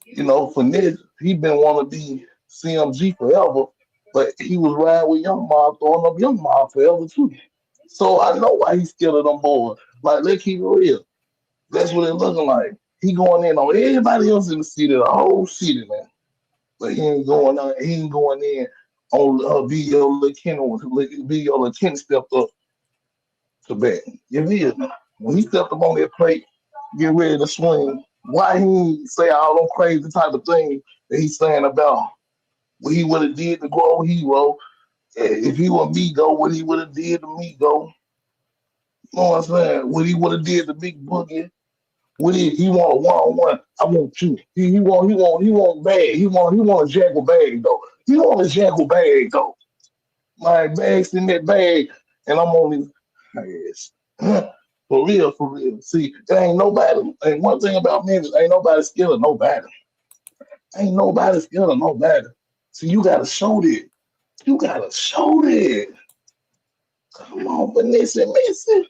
You know, for Nick, he been want to be CMG forever, but he was riding with Young Mob, throwing up Young Mob forever too. So I know why he's scared of them boys. Like, let's keep it real. That's what it looking like. He going in on everybody else in the city, the whole city, man. But he ain't going on. He ain't going in on be your little Kenny, be your little Kenny stepped up to bat. You feel me? When he stepped up on that plate, get ready to swing. Why he ain't say all them crazy type of things that he's saying about what he would have did to grow hero? If he were me go, what he would have did to me go? You know what I'm saying? What he would have did to Big Boogie? What he want a one on one? I want you. He want bag. He want a jackal bag though. He want a jackal bag though. My bag's in that bag, and I'm on his ass. For real, for real. See, there ain't nobody. And one thing about men is ain't nobody scared of nobody. Ain't nobody scared of nobody. See, you gotta show that. You gotta show that. Come on, Vanessa, Missy.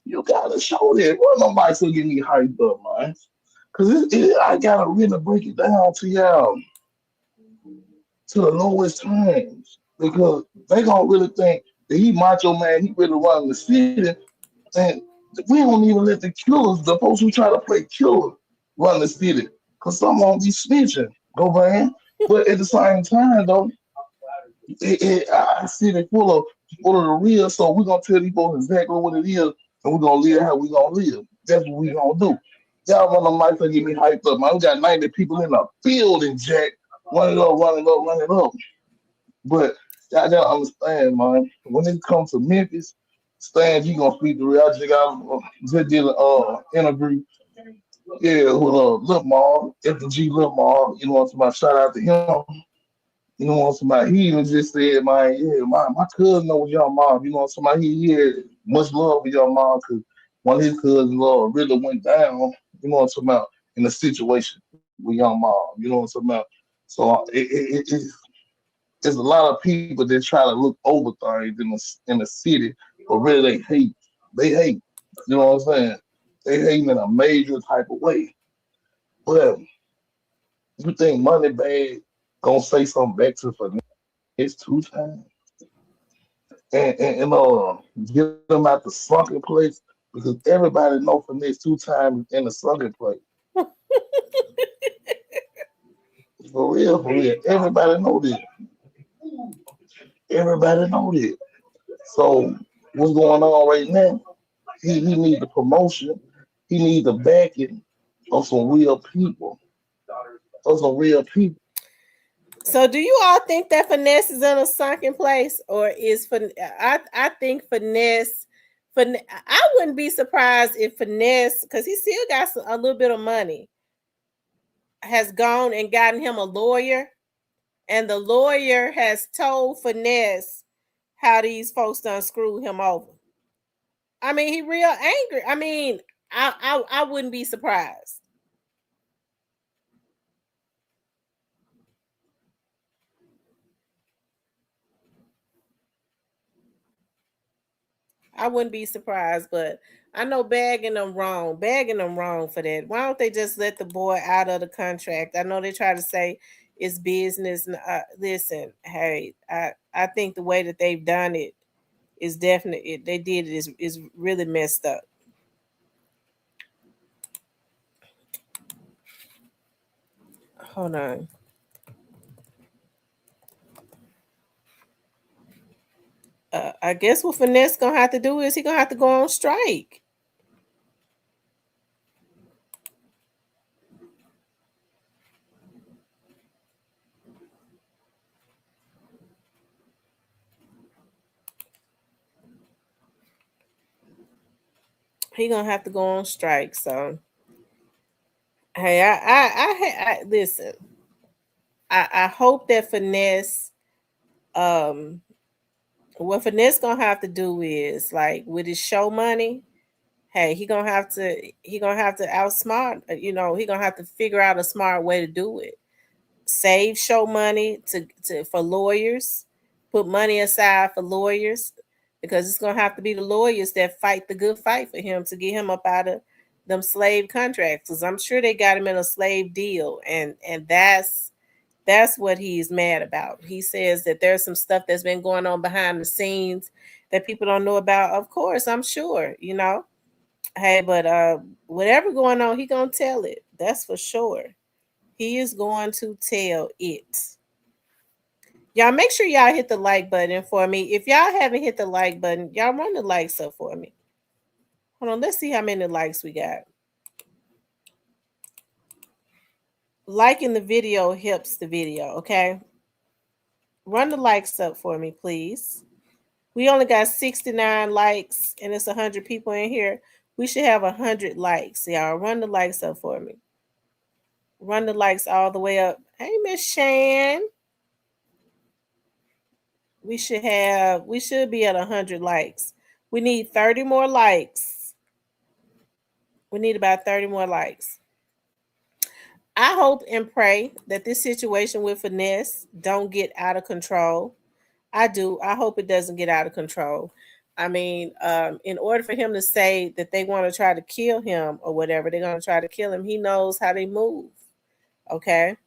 You gotta show that. Well, nobody still get me hyped up, man. Cause I gotta really break it down to y'all to the lowest times because they gonna really think that he macho man, he really running the city, and we don't even let the killers, the folks who try to play killer, run the city, cause some won't be snitching, go man. But at the same time, though, I see it full of the real. So we're gonna tell these folks exactly what it is, and we're gonna live how we gonna live. That's what we gonna do. Y'all run them lights and get me hyped up, man. We got 90 people in the building, Jack. Run it up, run it up, run it up. But y'all gotta understand, man. When it comes to Memphis, Stan, you gonna speak the real. Just did an interview, yeah, with Lil Mar, F&G Lil Mar. You know what I'm talking about? Shout out to him. You know what I'm talking about? He even just said, man, yeah, my cousin knows your mom. You know what I'm talking about? He had much love for your mom because one of his cousins really went down, you know what I'm talking about, in a situation with young mom. You know what I'm talking about? So there's a lot of people that try to look over things in the city, but really they hate. They hate. You know what I'm saying? They hate in a major type of way. But you think Moneybag gonna say something back to for next 2 times and get them out the sunken place because everybody know for next 2 times in the sunken place. For real, for real. Everybody know that. Everybody know that. So what's going on right now? He need the promotion. He need the backing of some real people. Of some real people. So, do you all think that Finesse is in a sunken place, or is I think Finesse. I wouldn't be surprised if Finesse, because he still got a little bit of money, has gone and gotten him a lawyer, and the lawyer has told Finesse how these folks done screwed him over. I mean, he real angry. I mean, I wouldn't be surprised. I wouldn't be surprised, but I know bagging them wrong for that. Why don't they just let the boy out of the contract? I know they try to say it's business. Listen, hey, I think the way that they've done it is definitely they did it is really messed up. Hold on. I guess what Finesse gonna have to do is he gonna have to go on strike. He gonna have to go on strike. So hey, I listen. I hope that Finesse, um, what Finesse gonna have to do is like with his show money. Hey, he gonna have to outsmart. He gonna have to figure out a smart way to do it. Save show money to for lawyers, put money aside for lawyers because it's gonna have to be the lawyers that fight the good fight for him to get him up out of them slave contracts. Because I'm sure they got him in a slave deal, and that's what he's mad about. He says that there's some stuff that's been going on behind the scenes that people don't know about. Of course, I'm sure, you know. Hey, but whatever going on, he gonna tell it. That's for sure. He is going to tell it. Y'all make sure y'all hit the like button for me. If y'all haven't hit the like button, y'all run the likes up for me. Hold on, let's see how many likes we got. Liking the video helps the video, okay? Run the likes up for me, please. We only got 69 likes and it's 100 people in here. We should have 100 likes. Y'all run the likes up for me. Run the likes all the way up. Hey, Miss Shan. We should be at 100 likes. We need 30 more likes. We need about 30 more likes. I hope and pray that this situation with Finesse don't get out of control. I do. I hope it doesn't get out of control. I mean, in order for him to say that they want to try to kill him or whatever, they're going to try to kill him. He knows how they move. Okay.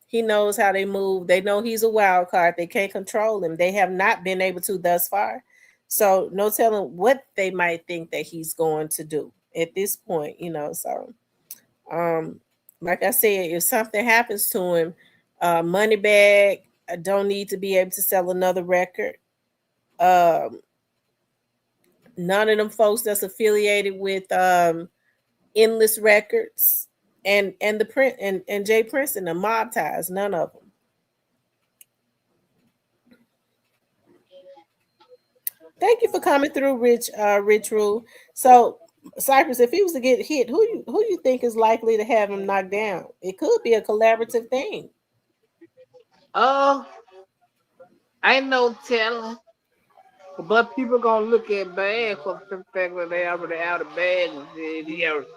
He knows how they move. They know he's a wild card. They can't control him. They have not been able to thus far. So no telling what they might think that he's going to do at this point, you know. So um like I said, if something happens to him, Moneybag don't need to be able to sell another record. Um None of them folks that's affiliated with Endless Records and the print and Jay Prince and the mob ties, none of them. Thank you for coming through, Rich Rule. So, Cypress, if he was to get hit, who you think is likely to have him knocked down? It could be a collaborative thing. Uh, ain't no telling. But people gonna look at bag for the fact that they already out of bag and said he already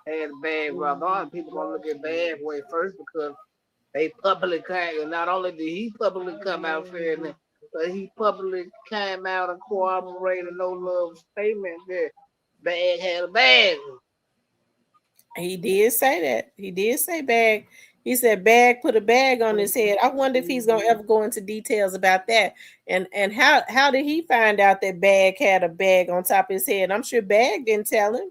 had a bag brought on. People gonna look at bag way first because they publicly came. Not only did he publicly come out saying that, but he publicly came out and corroborated no love statement that bag had a bag. He did say that. He did say bag. He said bag put a bag on his head. I wonder if he's gonna ever go into details about that. And how did he find out that bag had a bag on top of his head? I'm sure bag didn't tell him.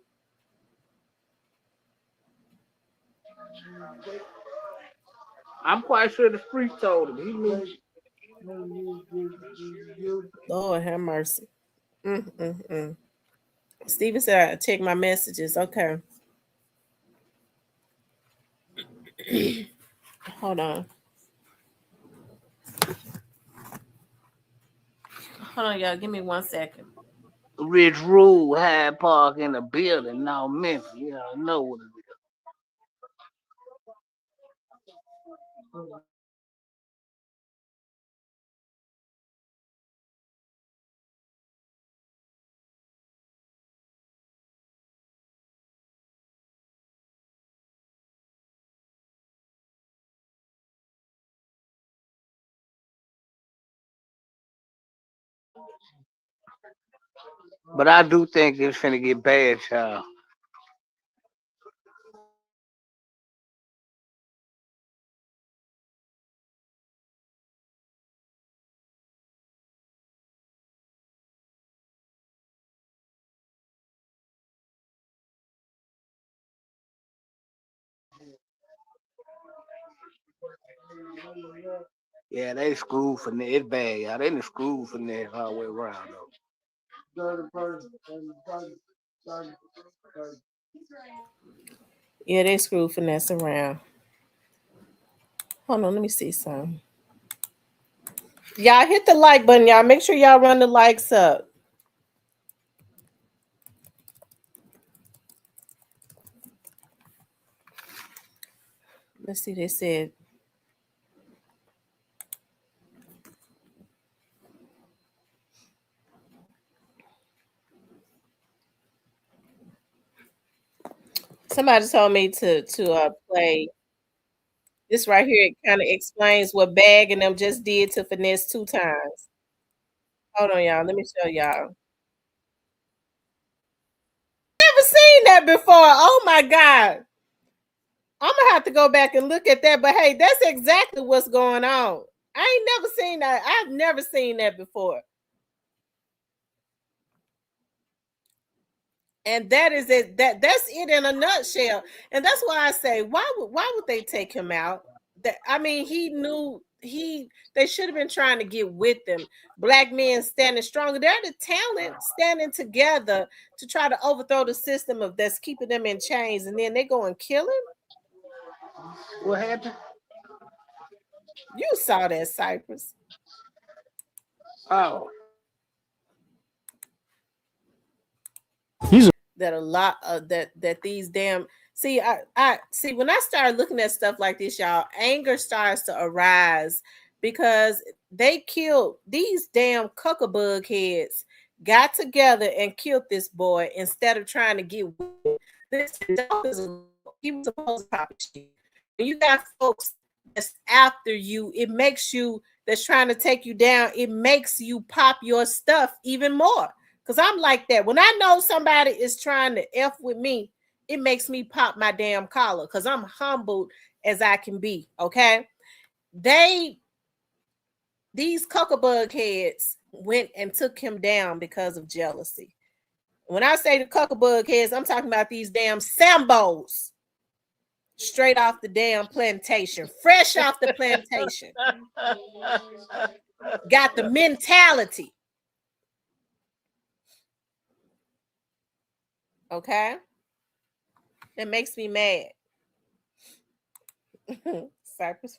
I'm quite sure the street told him. He knew. Lord have mercy. Mm-mm-mm. Steven said, I check my messages. Okay. Hold on. Hold on, y'all. Give me 1 second. Rich Rule, Hyde Park in the building, now Memphis. You know what it is. But I do think it's finna get bad, child. Yeah, they screwed for that. It's bad, y'all. They done screwed for that all the way around, though. Yeah, they screw finesse around. Hold on, let me see some. Y'all hit the like button, y'all. Make sure y'all run the likes up. Let's see, they said somebody told me to play this right here. It kind of explains what Bag and them just did to Finesse 2 times. Hold on, y'all. Let me show y'all. Never seen that before. Oh my God. I'm gonna have to go back and look at that. But hey, that's exactly what's going on. I ain't never seen that. I've never seen that before. And that is it. That's it in a nutshell. And that's why I say, why would they take him out? That I mean, he knew they should have been trying to get with them. Black men standing stronger. They're the talent standing together to try to overthrow the system of that's keeping them in chains, and then they go and kill him. What happened? You saw that, Cypress. Oh. That a lot of that these damn I see when I started looking at stuff like this, y'all, anger starts to arise because they killed these damn cuckabug heads, got together and killed this boy instead of trying to get this. He was supposed to pop shit. When you got folks that's after you, it makes you that's trying to take you down, it makes you pop your stuff even more. Because I'm like that. When I know somebody is trying to F with me, it makes me pop my damn collar because I'm humbled as I can be. Okay. These cuckabug heads went and took him down because of jealousy. When I say the cuckabug heads, I'm talking about these damn Sambos straight off the damn plantation, fresh off the plantation. Got the mentality. Okay. That makes me mad. Cypress.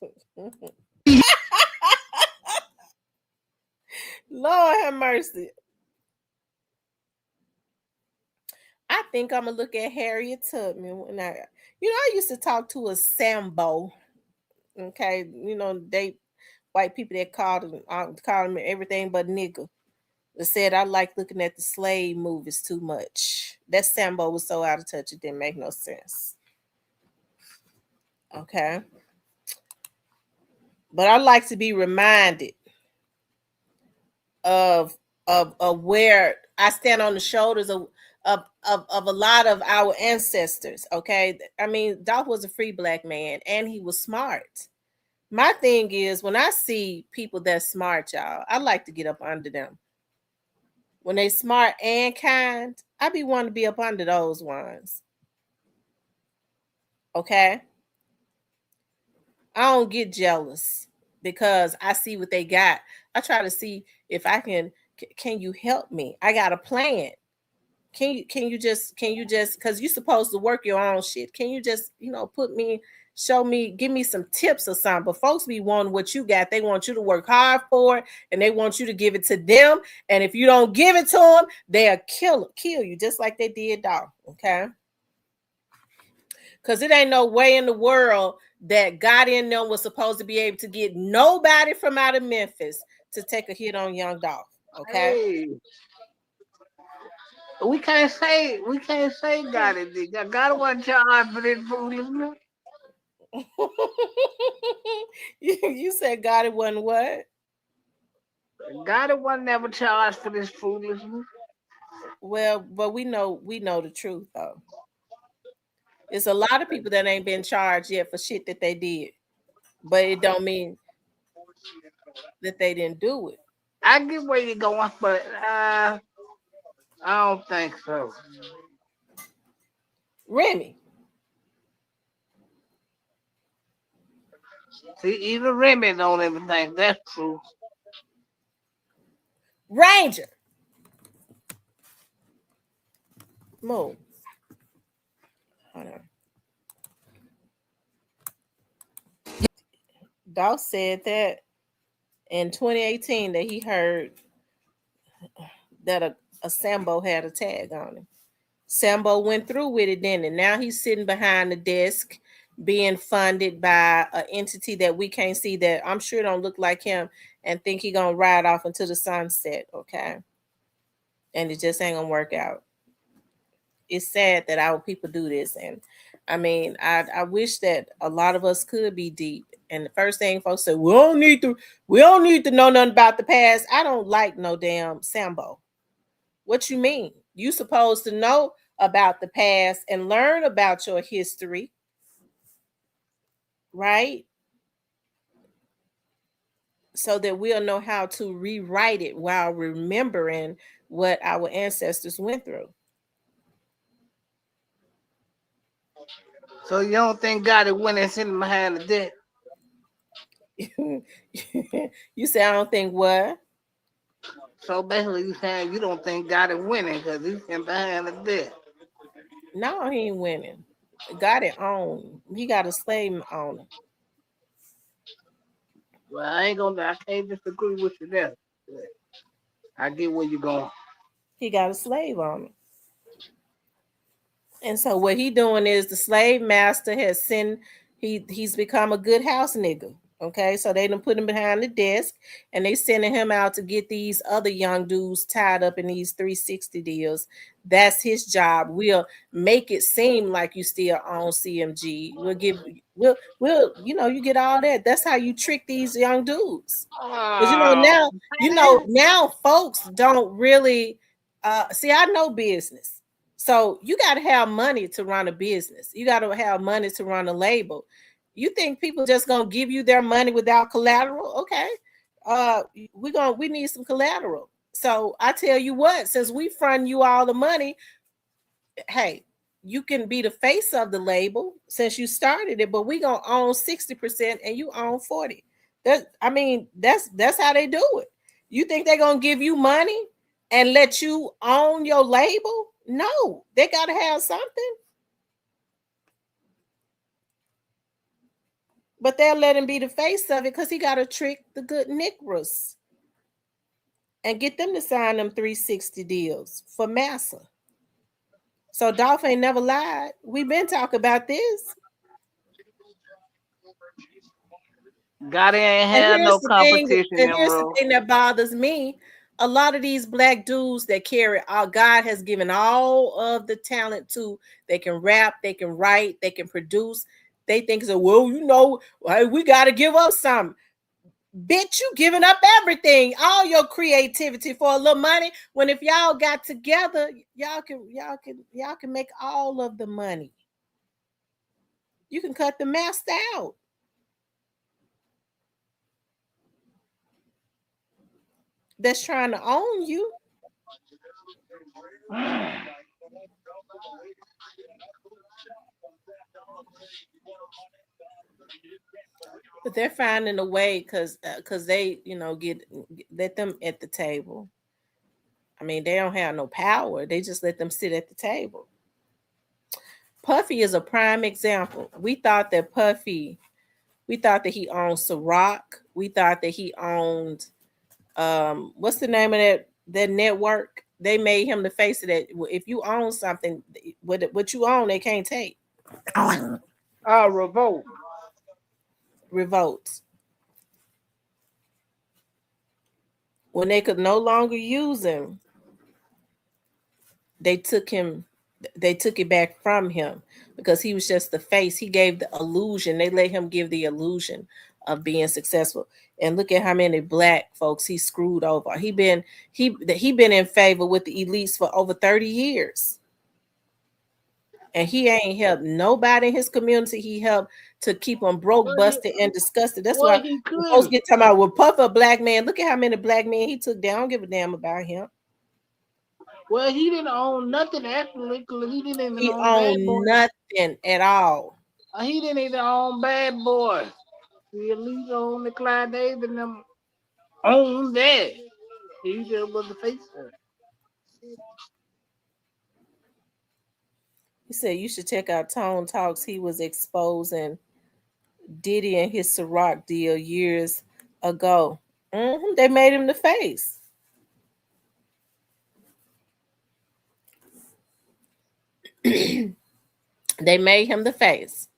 Lord have mercy. I think I'm gonna look at Harriet Tubman when I used to talk to a Sambo. Okay, they white people that called him everything but nigga. They said I like looking at the slave movies too much. That Sambo was so out of touch it didn't make no sense. Okay, but I like to be reminded of where I stand on the shoulders of a lot of our ancestors. Okay, I mean, Dolph was a free black man and he was smart. My thing is when I see people that smart, y'all, I like to get up under them. When they smart and kind, I be wanting to be up under those ones. Okay, I don't get jealous because I see what they got. I try to see if I can you help me? I got a plan. Can you just because you're supposed to work your own shit. Can you just, show me, give me some tips or something? But folks be wanting what you got. They want you to work hard for it and they want you to give it to them. And if you don't give it to them, they'll kill you just like they did dog. Okay. Because it ain't no way in the world that God in them was supposed to be able to get nobody from out of Memphis to take a hit on Young Dolph. Okay. Hey, we can't say God it did. God wasn't charged for this foolishness. You said God it wasn't what? God it wasn't never charged for this foolishness. Well, but we know the truth though. It's a lot of people that ain't been charged yet for shit that they did, but it don't mean that they didn't do it. I get where you're going, but I don't think so. Remy, See, even Remy don't even think that's true. Ranger, move. Hold on. Doc said that in 2018 that he heard that a Sambo had a tag on him. Sambo went through with it then, and now he's sitting behind the desk being funded by an entity that we can't see that I'm sure don't look like him and think he gonna ride off into the sunset. Okay. And it just ain't gonna work out. It's sad that our people do this. And I mean, I wish that a lot of us could be deep And the first thing folks say, we don't need to know nothing about the past. I don't like no damn Sambo. What you mean? You supposed to know about the past and learn about your history, right? So that we'll know how to rewrite it while remembering what our ancestors went through. So you don't think God is winning sitting behind the debt? You say I don't think what? So basically, you saying you don't think God is winning because he's sitting behind the debt. No, he ain't winning. Got it on. He got a slave owner. Well, I can't disagree with you there. I get where you're going. He got a slave owner. And so what he doing is the slave master has sent he's become a good house nigga. Okay, so they done put him behind the desk and they sending him out to get these other young dudes tied up in these 360 deals. That's his job. We'll make it seem like you still own CMG. We'll you get all that. That's how you trick these young dudes. Because Oh, now folks don't really see, I know business. So you got to have money to run a business. You got to have money to run a label. You think people just gonna give you their money without collateral? Okay. We need some collateral. So I tell you what, since we front you all the money, hey, you can be the face of the label since you started it, but we gonna own 60% and you own 40. That's how they do it. You think they're gonna give you money and let you own your label? No, they gotta have something. But they'll let him be the face of it because he gotta trick the good Negroes and get them to sign them 360 deals for massa. So Dolph ain't never lied. We've been talking about this. God ain't And had here's no the thing, competition, and them here's the bro. thing that bothers me. A lot of these black dudes that carry God has given all of the talent to. They can rap, they can write, they can produce. They think so, well, hey, we got to give up something. Bitch, you giving up everything, all your creativity for a little money. When if y'all got together, y'all can make all of the money. You can cut the master out. That's trying to own you. But they're finding a way because they get let them at the table. I mean, they don't have no power. They just let them sit at the table. Puffy is a prime example. We thought that he owned Ciroc. We thought that he owned what's the name of that network? They made him the face of that. If you own something, what you own, they can't take. Revolt. Revolts. When they could no longer use him, they took him they took it back from him because he was just the face. He gave the illusion. They let him give the illusion of being successful. And look at how many black folks he screwed over. He been in favor with the elites for over 30 years. And he ain't helped nobody in his community. He helped to keep them broke, Well, busted, and disgusted. That's well, why he when folks couldn't. get talking about, well, Puff a black man. Look at how many black men he took down. I don't give a damn about him. Well, he didn't own nothing actually because he didn't even He own Bad owned Boy. nothing at all. He didn't even own Bad Boy. The elite owned the Clyde David and them owned that. He just was the face of it. He said you should check out Tone Talks. He was exposing Diddy and his Ciroc deal years ago. They made him the face. They made him the face.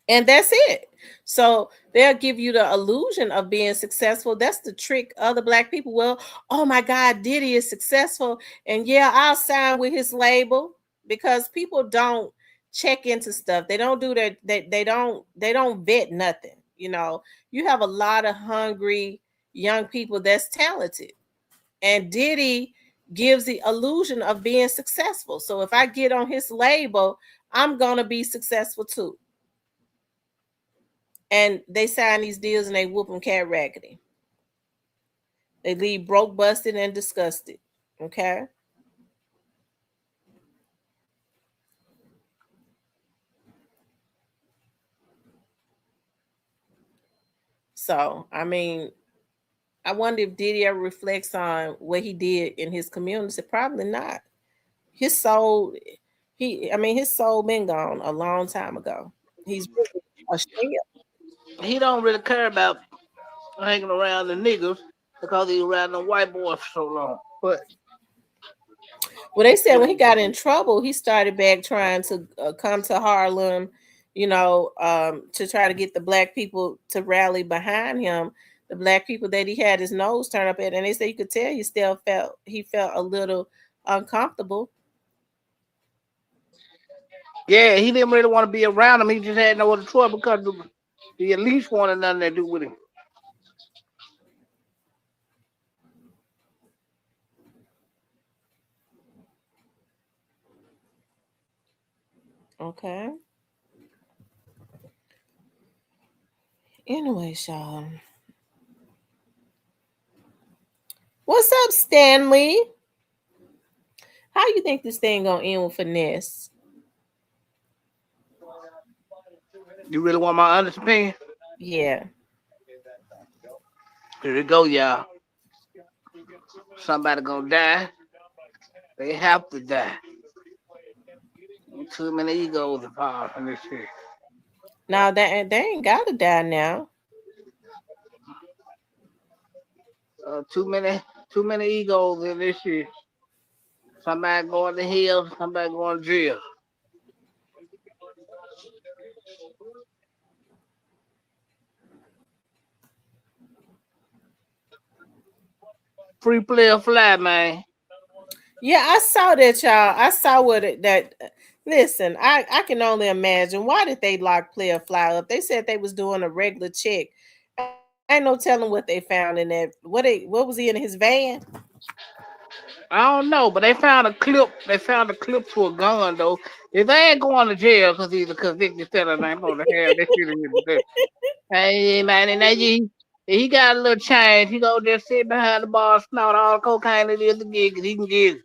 And that's it. So they'll give you the illusion of being successful. That's the trick other black people. Well, oh my God, Diddy is successful. And yeah, I'll sign with his label because people don't check into stuff. They don't do that. They don't vet nothing. You have a lot of hungry young people that's talented, and Diddy gives the illusion of being successful. So if I get on his label, I'm gonna be successful too. And they sign these deals and they whoop them cat raggedy. They leave broke, busted, and disgusted. Okay. So I mean, I wonder if Diddy ever reflects on what he did in his community. Probably not. His soul, his soul been gone a long time ago. He's really a shell. He don't really care about hanging around the niggas because he around the white boys for so long. But Well, they said when he got in trouble, he started back trying to come to Harlem, to try to get the black people to rally behind him. The black people that he had his nose turned up at, and they say you could tell he felt a little uncomfortable. yeah, he didn't really want to be around him. He just had no other choice because he at least wanted nothing to do with him. Okay. Anyway, y'all. What's up, Stanley? How you think this thing gonna end with finesse? You really want my honest opinion? Yeah. Here we go, y'all. Somebody gonna die. They have to die. Too many egos involved in this shit. Now that they ain't gotta die now. Too many egos in this shit. Somebody going to hell, somebody going to jail. Free player fly, man. Yeah, I saw that, y'all. I saw what it that. Listen, I can only imagine why did they lock Player Fly up? They said they was doing a regular check. I ain't no telling what they found in that. What was he in his van? I don't know, but they found a clip. They found a clip to a gun though. If they ain't going to jail because he's a convicted felon, they ain't gonna have that shit in his. Hey man, and he got a little change. He go just sit behind the bar, snort all the cocaine it is to get, 'cause he can get it.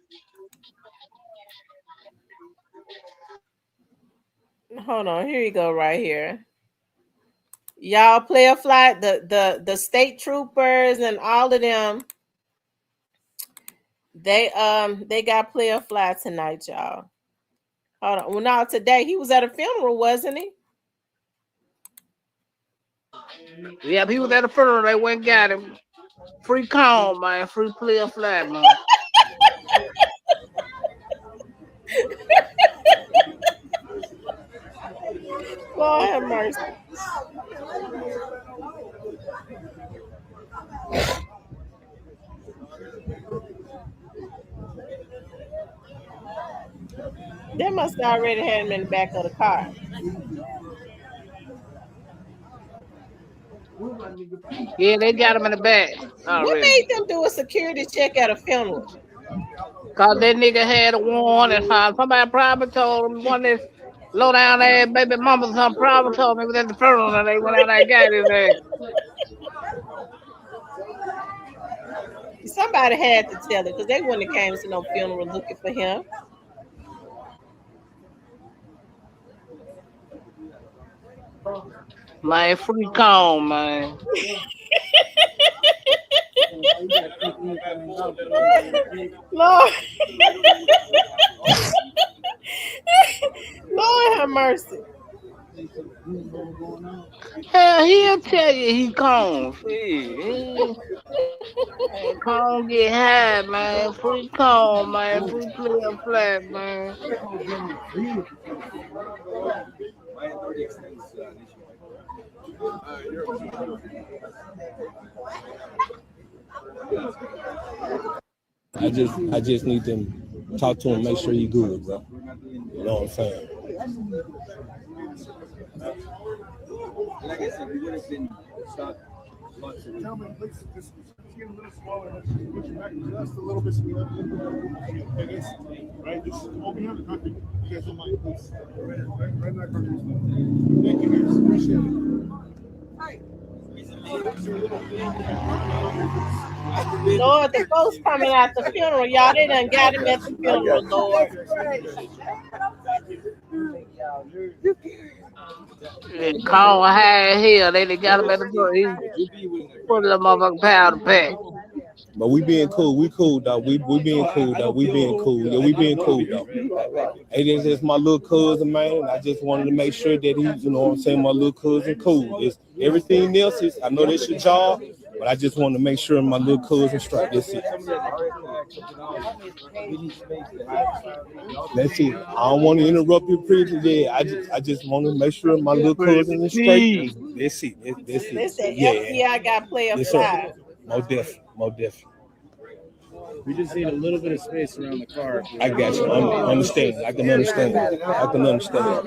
Hold on, here you go, right here. Y'all Player Fly, the state troopers and all of them. They got Player Fly tonight, y'all. Hold on. Well, no, today he was at a funeral, wasn't he? Yeah, he was at the funeral. They went and got him. Free call, man. Free player flat, man. Lord have mercy. They must have already had him in the back of the car. Yeah, they got him in the back What already. made them do a security check at a funeral? Cause that nigga had a warrant and somebody probably told him one of this low down ass baby mama some probably told me he was at the funeral and they went out and got his ass. Somebody had to tell it because they wouldn't have came to no funeral looking for him. Man, free call, man. Lord, Lord have mercy. Hell, he'll tell you he gone. See, man, come get high, man. Free call, man. Free player flat, man. I just need them talk to him, make sure he good, bro. You know what I'm saying? Like I said, we would have been stopped lots of Tell me, let's get a little smaller. Push it back just a little bit. So we have like this, right? Just open up the country. You guys don't mind, please. Right in that country. Thank you, guys. Appreciate it. Lord, the folks coming out the funeral, y'all, they done got him at the funeral, Lord. Call high hell. They got him at the door. He put the motherfucking powder pack. But we being cool. We cool, dog. We being cool, dog. We being cool. Yeah, we being cool, dog. Hey, this is my little cousin, man. I just wanted to make sure that he, you know what I'm saying, my little cousin cool. It's, everything else is, I know that's your job, but I just want to make sure my little cousin straight. That's it. That's it. I don't want to interrupt your preacher there. I just want to make sure my little cousin is straight. That's it. That's it. They said FBI got player 5. Most definitely. Most definitely. We just need a little bit of space around the car. I got you. I understand. I can understand. I can understand.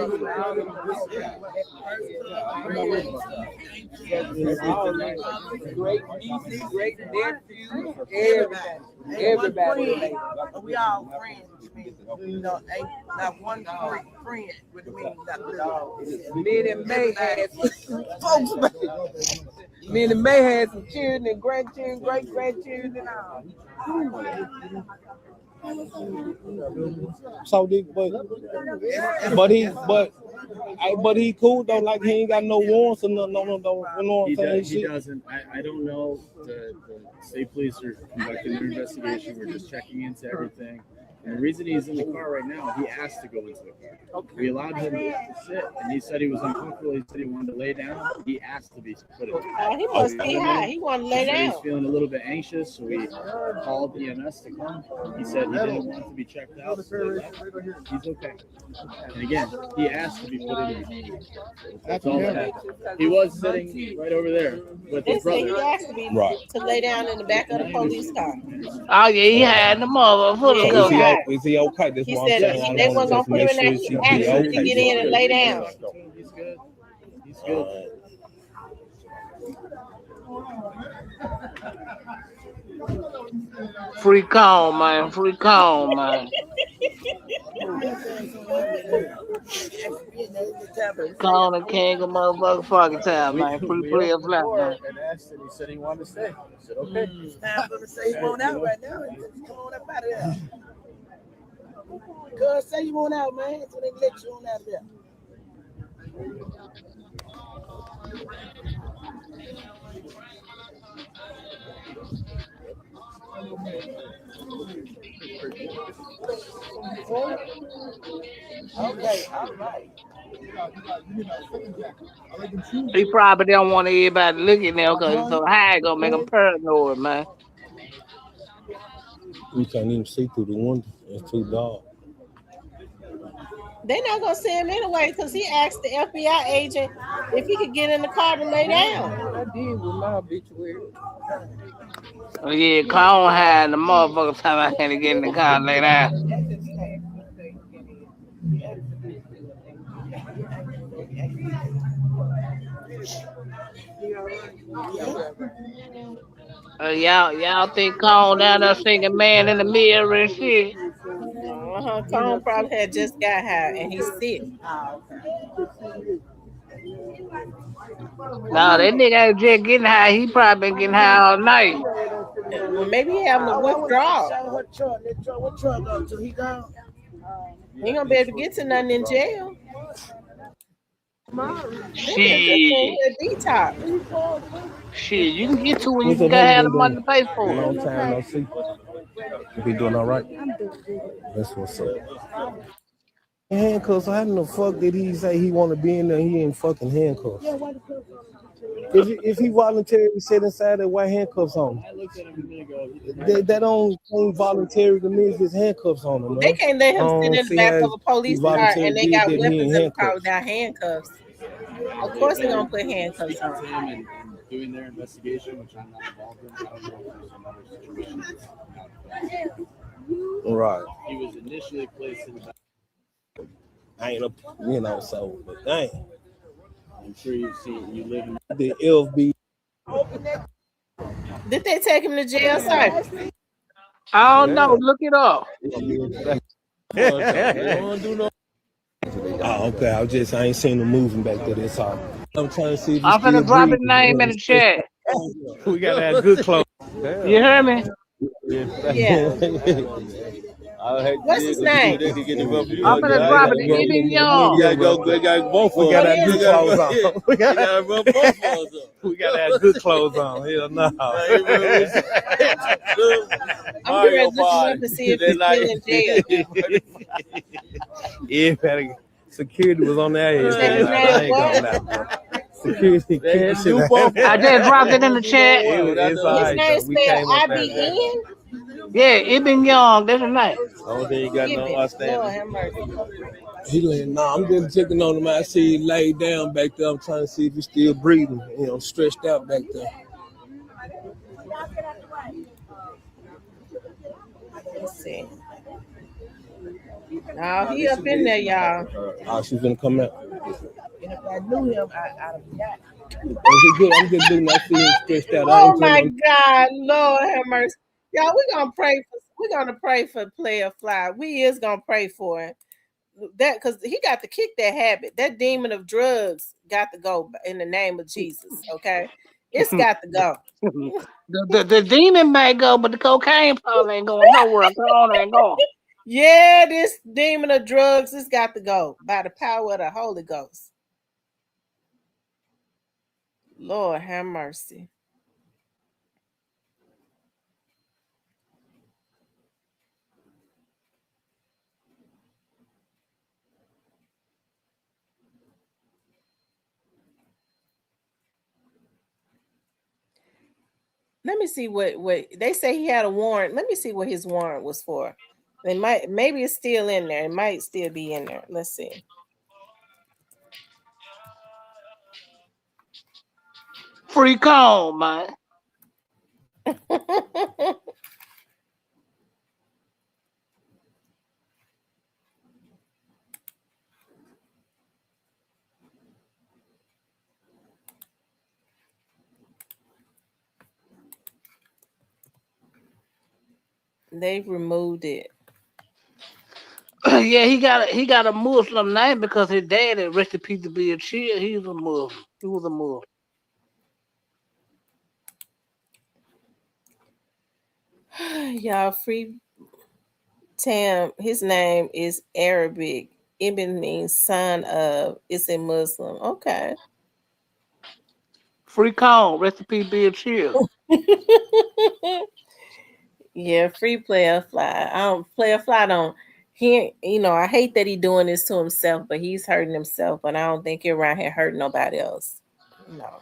Great nieces, great nephews, everybody. We all friends. You know, ain't not one friend with me. Me and May had folks. Me and May had some children and grandchildren, great grandchildren and all. So but he cool though. Like he ain't got no warrants or nothing. No, you know what I'm saying? He doesn't. I don't know. The state police are conducting their investigation. We're just checking into everything. And the reason he's in the car right now, he asked to go into the car. Okay. We allowed him to sit, and he said he was uncomfortable. He said he wanted to lay down. He asked to be put in the car. He must be high. He wanted to lay down. He's feeling a little bit anxious, so we called EMS to come. He said he didn't want to be checked out. So he's okay. And again, he asked to be put in the car. That's all that happened. He was sitting right over there with his brother. He asked to be to lay down in the back of the police car. Oh yeah, he had the mother full of guns. Is he okay? That's he said they wasn't gonna put him in there. He asked him to get in and lay down. He's good. He's good. Free call, man. Free call, man. Call the king of motherfucking time, man. Free play of flat, man. And asked him, he said he wanted to stay. I said, okay. It's time for him to say he won't out right now. Come on up out of there. Cuz say you want out, man, so they can let you on out of there. Okay, all right. He probably don't want everybody looking at him because he's so high, gonna make him paranoid, man. We can't even see through the window. It's too dark. They're not gonna see him anyway because he asked the FBI agent if he could get in the car to lay down. I did with my obituary. Oh, yeah, call high in the motherfucker time I had to get in the car and lay down. Y'all think Cone down there singing "Man in the Mirror" and shit? Cone probably had just got high and he's sick. Nah, that nigga ain't just getting high. He probably been getting high all night. Well, maybe he having a withdrawal. What truck go to? He gone? He ain't gonna be able to get to nothing in jail. Shit. Detox. Shit, you can get to when you gotta have the money to pay for it. Long time no see. You be doing all right? That's what's up. Handcuffs. How in the fuck did he say he want to be in there? He ain't fucking handcuffs. If he voluntarily sit inside that white handcuffs on him, I looked at him a minute ago. that don't seem voluntary to me if his handcuffs on him. They can't let him sit in the back of a police car and they got weapons in the car without handcuffs. Of course they're gonna put handcuffs on him. Doing their investigation, which I'm not involved in. I don't know if there's another situation that's out of that. Right. He was initially placed in the back. I ain't a, so, but dang. I'm sure you've seen, you live in The LB. Did they take him to jail, sir? I don't know. Look it up. We don't do no. Oh, okay. I ain't seen him moving back there. That's all. I'm trying to see if he's I'm still finna drop his breathing. name in the chat. We gotta have good clothes. You hear me? Yeah. I hate What's to his do name? that to get him up. I'm finna drop it. It been young. We gotta both of What them. is We it? gotta have both clothes on. We gotta have good clothes on. Hell no. I'm getting ready to look him up and see if he's still in jail. Everybody, security was on their You said his head. name I ain't what? gonna lie. Security kept shit. I just dropped it in the chat. It's all His right name though. We spelled came up there. IBN. Yeah, it been young. That's his name. Only thing you got Forgive no it. Lord outstanding. have mercy. He like, nah, I'm just checking on him. I see he laid down back there. I'm trying to see if he's still breathing. Stretched out back there. Let's see. No, he up in there, y'all. Oh, she's gonna come out. And if I knew him, I'd have got I'm just looking. I see him stretched out. I Oh ain't my telling. God, Lord have mercy. Y'all, we're gonna pray for Player Fly. We is gonna pray for him. That because he got to kick that habit. That demon of drugs got to go in the name of Jesus. Okay. It's got to go. The demon may go, but the cocaine probably ain't going nowhere. Corona ain't going. Yeah, this demon of drugs, it's got to go by the power of the Holy Ghost. Lord have mercy. Let me see what they say he had a warrant. Let me see what his warrant was for. Maybe it's still in there. It might still be in there. Let's see. Freak on, man. They've removed it. Yeah, he got a Muslim name because his daddy, rest in peace to be a chill, he was a Muslim. He was a Muslim. Y'all, free Tam, his name is Arabic. Ibn means son of. It's a Muslim. Okay. Freak on, rest in peace be a chill. Yeah, free Player Fly. I don't Player Fly don't he I hate that he doing this to himself, but he's hurting himself, but I don't think he around here hurting nobody else. No.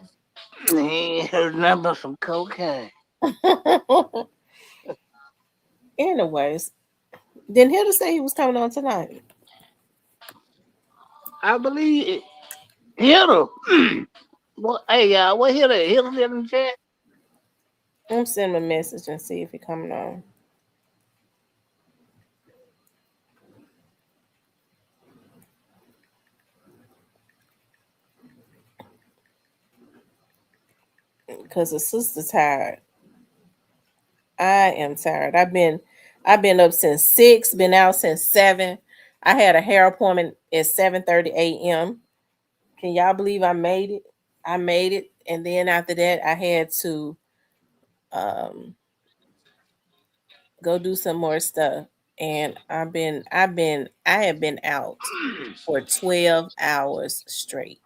He ain't heard nothing but some cocaine. Anyways, didn't Hilda say he was coming on tonight? I believe it. Hitler. Well, hey y'all, what Hitler? Hitler in the chat? I'm sending him a message and see if he coming on. Because the sister tired. I am tired. I've been up since 6, been out since 7. I had a hair appointment at 7:30 a.m. Can y'all believe I made it? I made it. And then after that I had to um go do some more stuff. And I have been out for 12 hours straight.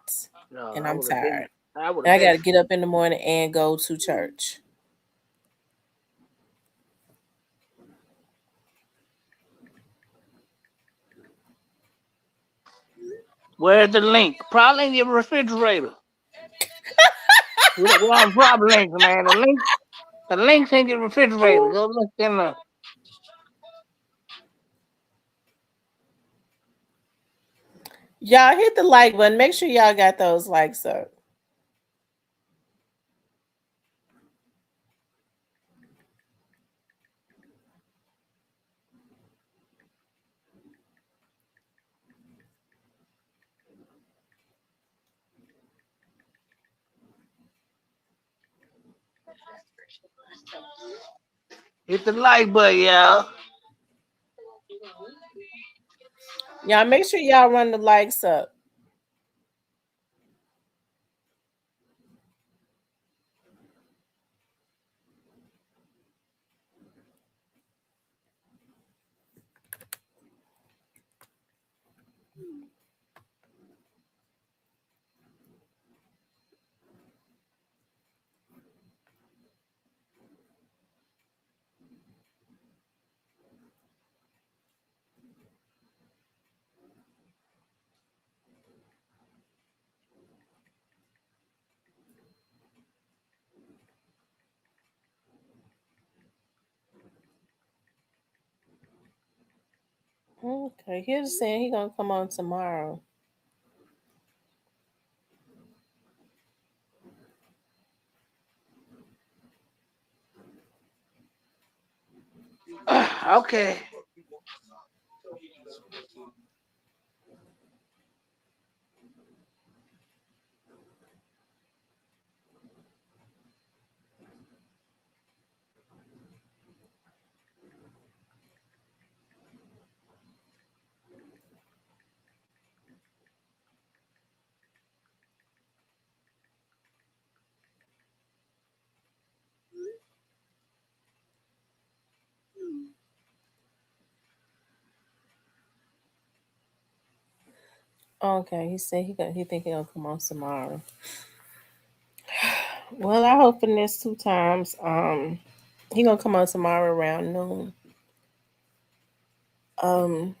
No, And I I'm would have been. tired. I would And have I been. gotta get up in the morning and go to church. Where's the link? Probably in your refrigerator. We don't drop links, man. The links in your refrigerator. Go look in the. Y'all hit the like button. Make sure y'all got those likes up. Hit the like button, y'all. Y'all make sure y'all run the likes up. Okay, here's saying he gonna come on tomorrow. Okay. Okay, he said he think he gonna come on tomorrow. Well, I hope in this 2 times. He gonna come on tomorrow around noon. Um,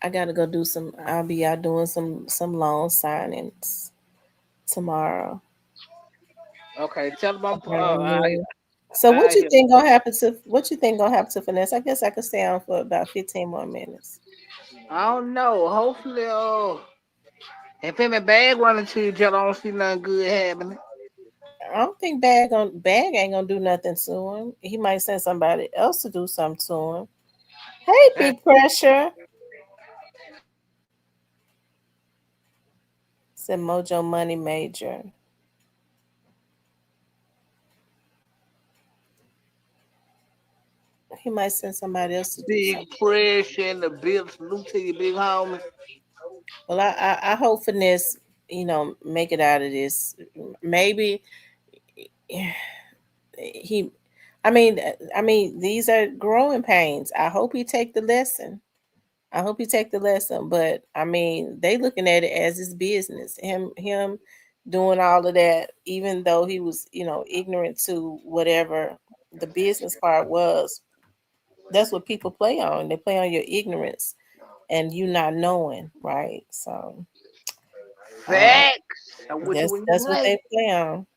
I gotta go do some. I'll be out doing some loan signings tomorrow Okay. Tell them I'm. around noon. So I hear. what you think gonna happen to Finesse? I guess I could stay on for about 15 more minutes. I don't know. Hopefully, if him and Bag running to each other, I don't see nothing good happening. I don't think Bag ain't gonna do nothing to him. He might send somebody else to do something to him. Hey, Hey, Big Pressure. Said Mojo Money Major. He might send somebody else to do big something. pressure in the bill. Salute to you, big homie. Well, I hope Finesse, make it out of this. Maybe he. I mean, these are growing pains. I hope he take the lesson. I hope he take the lesson. But I mean, they looking at it as his business. Him doing all of that, even though he was, ignorant to whatever the business part was. That's what people play on. They play on your ignorance and you not knowing, right? So um, Facts. I'm with you that's when you that's what right. they play on.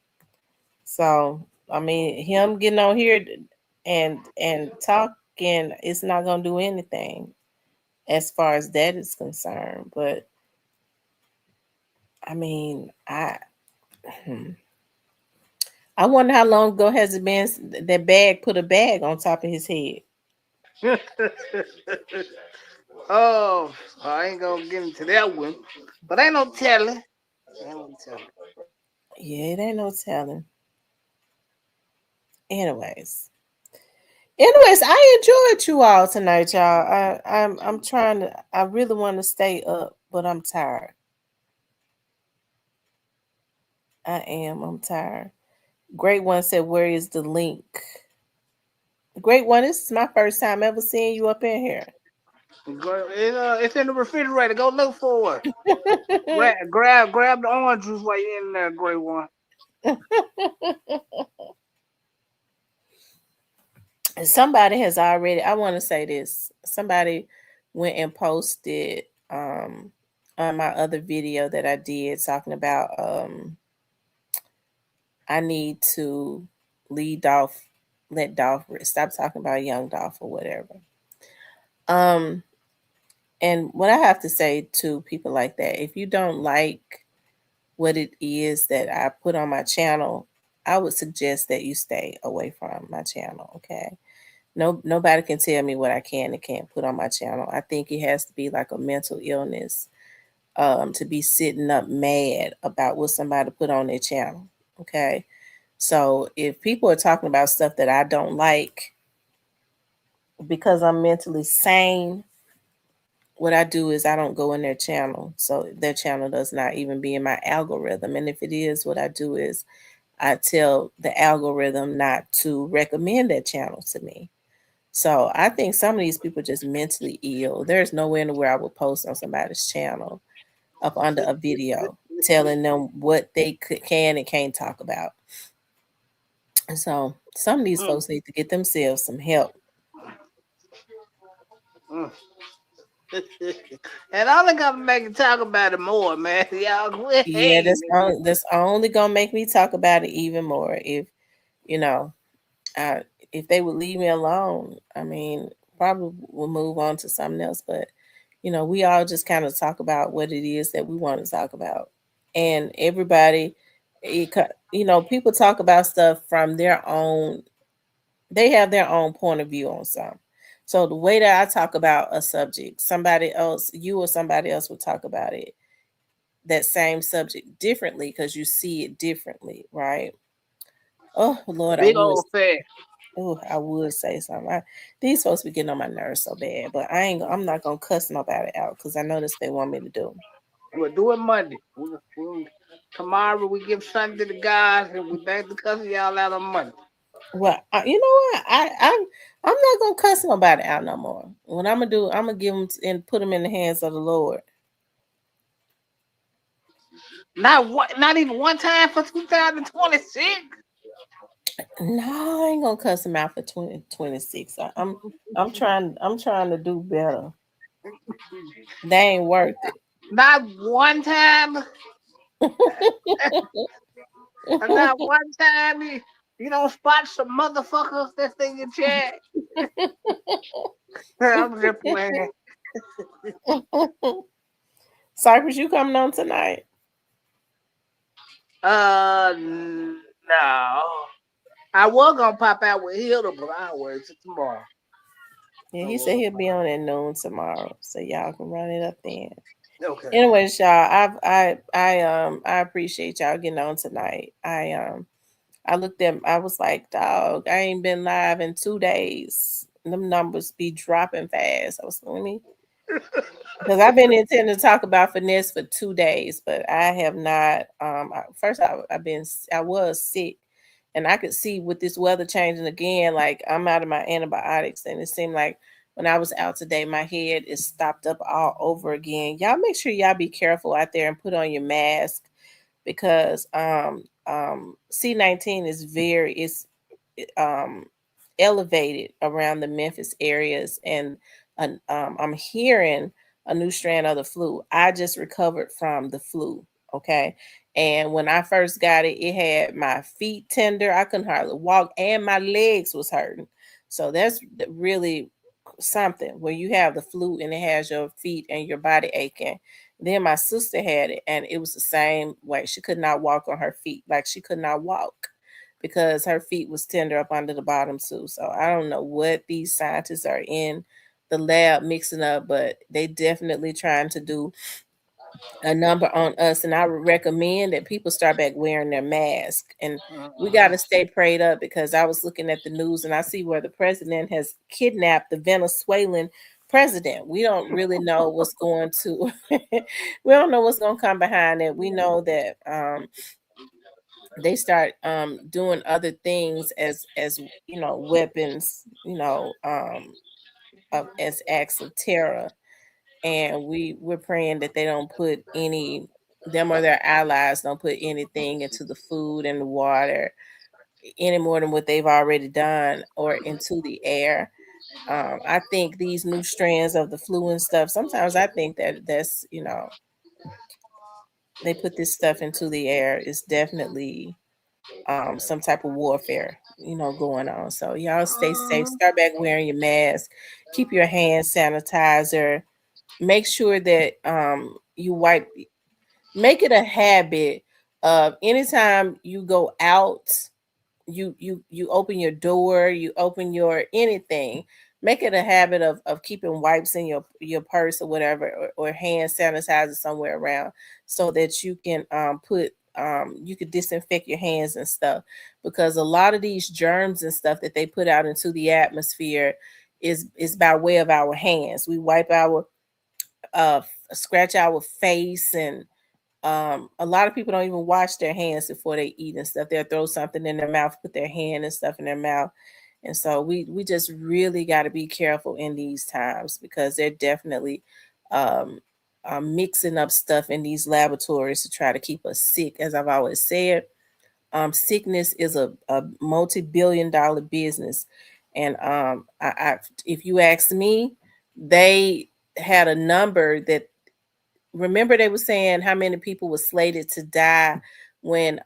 So I mean, him getting on here and talking, it's not gonna do anything as far as that is concerned. But I mean, hmm. I wonder how long ago has it been that Bag put a bag on top of his head. Oh, I ain't gonna get into that one, but ain't no telling. Ain't no telling. Yeah, it ain't no telling. Anyways, I enjoyed you all tonight, y'all. I'm trying to. I really want to stay up, but I'm tired. I am. I'm tired. Great one said, "Where is the link?" Great one. This is my first time ever seeing you up in here. It's in the refrigerator. Go look for it. Grab the orange juice while you're in there, great one. Somebody has already. I want to say this. Somebody went and posted on my other video that I did talking about I need to lead Dolph, let Dolph stop talking about young Dolph or whatever. Um, and what I have to say to people like that, if you don't like what it is that I put on my channel, I would suggest that you stay away from my channel. Okay. No, nobody can tell me what I can and can't put on my channel. I think it has to be like a mental illness to be sitting up mad about what somebody put on their channel. Okay. So if people are talking about stuff that I don't like because I'm mentally sane, what I do is I don't go in their channel. So their channel does not even be in my algorithm. And if it is, what I do is I tell the algorithm not to recommend that channel to me. So I think some of these people are just mentally ill. There's nowhere in the world I would post on somebody's channel up under a video telling them what they can and can't talk about. So some of these Mm, folks need to get themselves some help. mm. And only gonna make you talk about it more, man. Y'all quit Yeah, hating. that's only gonna make me talk about it even more. If you know, I, if they would leave me alone, I mean, probably we'll move on to something else. But we all just kind of talk about what it is that we want to talk about, and everybody, people talk about stuff from their own. They have their own point of view on something. So the way that I talk about a subject, somebody else, you or somebody else will talk about it, that same subject differently because you see it differently, right? Oh Lord, Big old fan. I would say something. These folks be getting on my nerves so bad, but I'm not gonna cuss nobody out because I know that's what they want me to do. We'll do it Monday. Tomorrow we give Sunday to God and we back to cussing y'all out on Monday. Well, you know what? I'm not gonna cuss nobody out no more. What I'm gonna do, I'm gonna give them and put them in the hands of the Lord. Not even one time for 2026. No, I ain't gonna cuss them out for 2026. I'm trying to do better. They ain't worth it. Not one time. Not one time. You don't spot some motherfuckers that's in your chat. I'm just playing. Cypress, you coming on tonight? No. I was gonna pop out with Hilda, but I'll wait till tomorrow. Yeah, he said he'll be on at noon tomorrow, so y'all can run it up then. Okay. Anyways, y'all, I appreciate y'all getting on tonight. I looked at, I was like, dog, I ain't been live in 2 days. Them numbers be dropping fast. I was let me because I've been intending to talk about finesse for 2 days, but I have not. First, I was sick, and I could see with this weather changing again. Like I'm out of my antibiotics, and it seemed like when I was out today, my head is stopped up all over again. Y'all make sure y'all be careful out there and put on your mask because C19 is um, elevated around the Memphis areas, and I'm hearing a new strand of the flu. I just recovered from the flu, okay? And when I first got it, it had my feet tender. I couldn't hardly walk, and my legs was hurting. So that's really something when you have the flu and it has your feet and your body aching. Then my sister had it, and it was the same way. She could not walk on her feet, like she could not walk because her feet was tender up under the bottom too. So I don't know what these scientists are in the lab mixing up, but they definitely trying to do a number on us. And I would recommend that people start back wearing their mask. And we got to stay prayed up because I was looking at the news and I see where the president has kidnapped the Venezuelan president. We don't really know what's going to, we don't know what's going to come behind it. We know that they start doing other things as weapons, as acts of terror, and we're praying that they don't put any them or their allies don't put anything into the food and the water any more than what they've already done or into the air. I think these new strands of the flu and stuff, sometimes I think that's they put this stuff into the air is definitely some type of warfare, going on. So y'all stay safe. Start back wearing your mask. Keep your hand sanitizer. Make sure that you wipe. Make it a habit of anytime you go out, you open your door, you open your anything. Make it a habit of keeping wipes in your purse or whatever, or hand sanitizer somewhere around, so that you can put you could disinfect your hands and stuff, because a lot of these germs and stuff that they put out into the atmosphere is by way of our hands. We wipe our scratch our face, and a lot of people don't even wash their hands before they eat and stuff. They'll throw something in their mouth, put their hand and stuff in their mouth. And so we just really got to be careful in these times, because they're definitely um, mixing up stuff in these laboratories to try to keep us sick. As I've always said, sickness is a multi-billion-dollar business. And if you ask me, they had a number that, remember they were saying how many people were slated to die when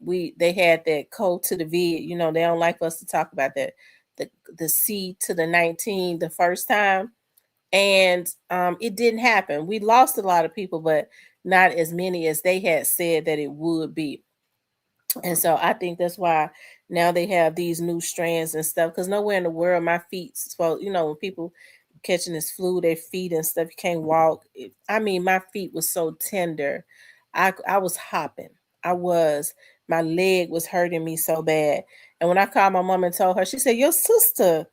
they had that code to the vid. You know, they don't like us to talk about that, the C to the 19 the first time. And it didn't happen. We lost a lot of people, but not as many as they had said that it would be. And so I think that's why now they have these new strands and stuff. Because nowhere in the world my feet, so when people catching this flu, their feet and stuff, you can't walk. I mean, my feet was so tender. I was hopping. I was. My leg was hurting me so bad. And when I called my mom and told her, she said, "Your sister,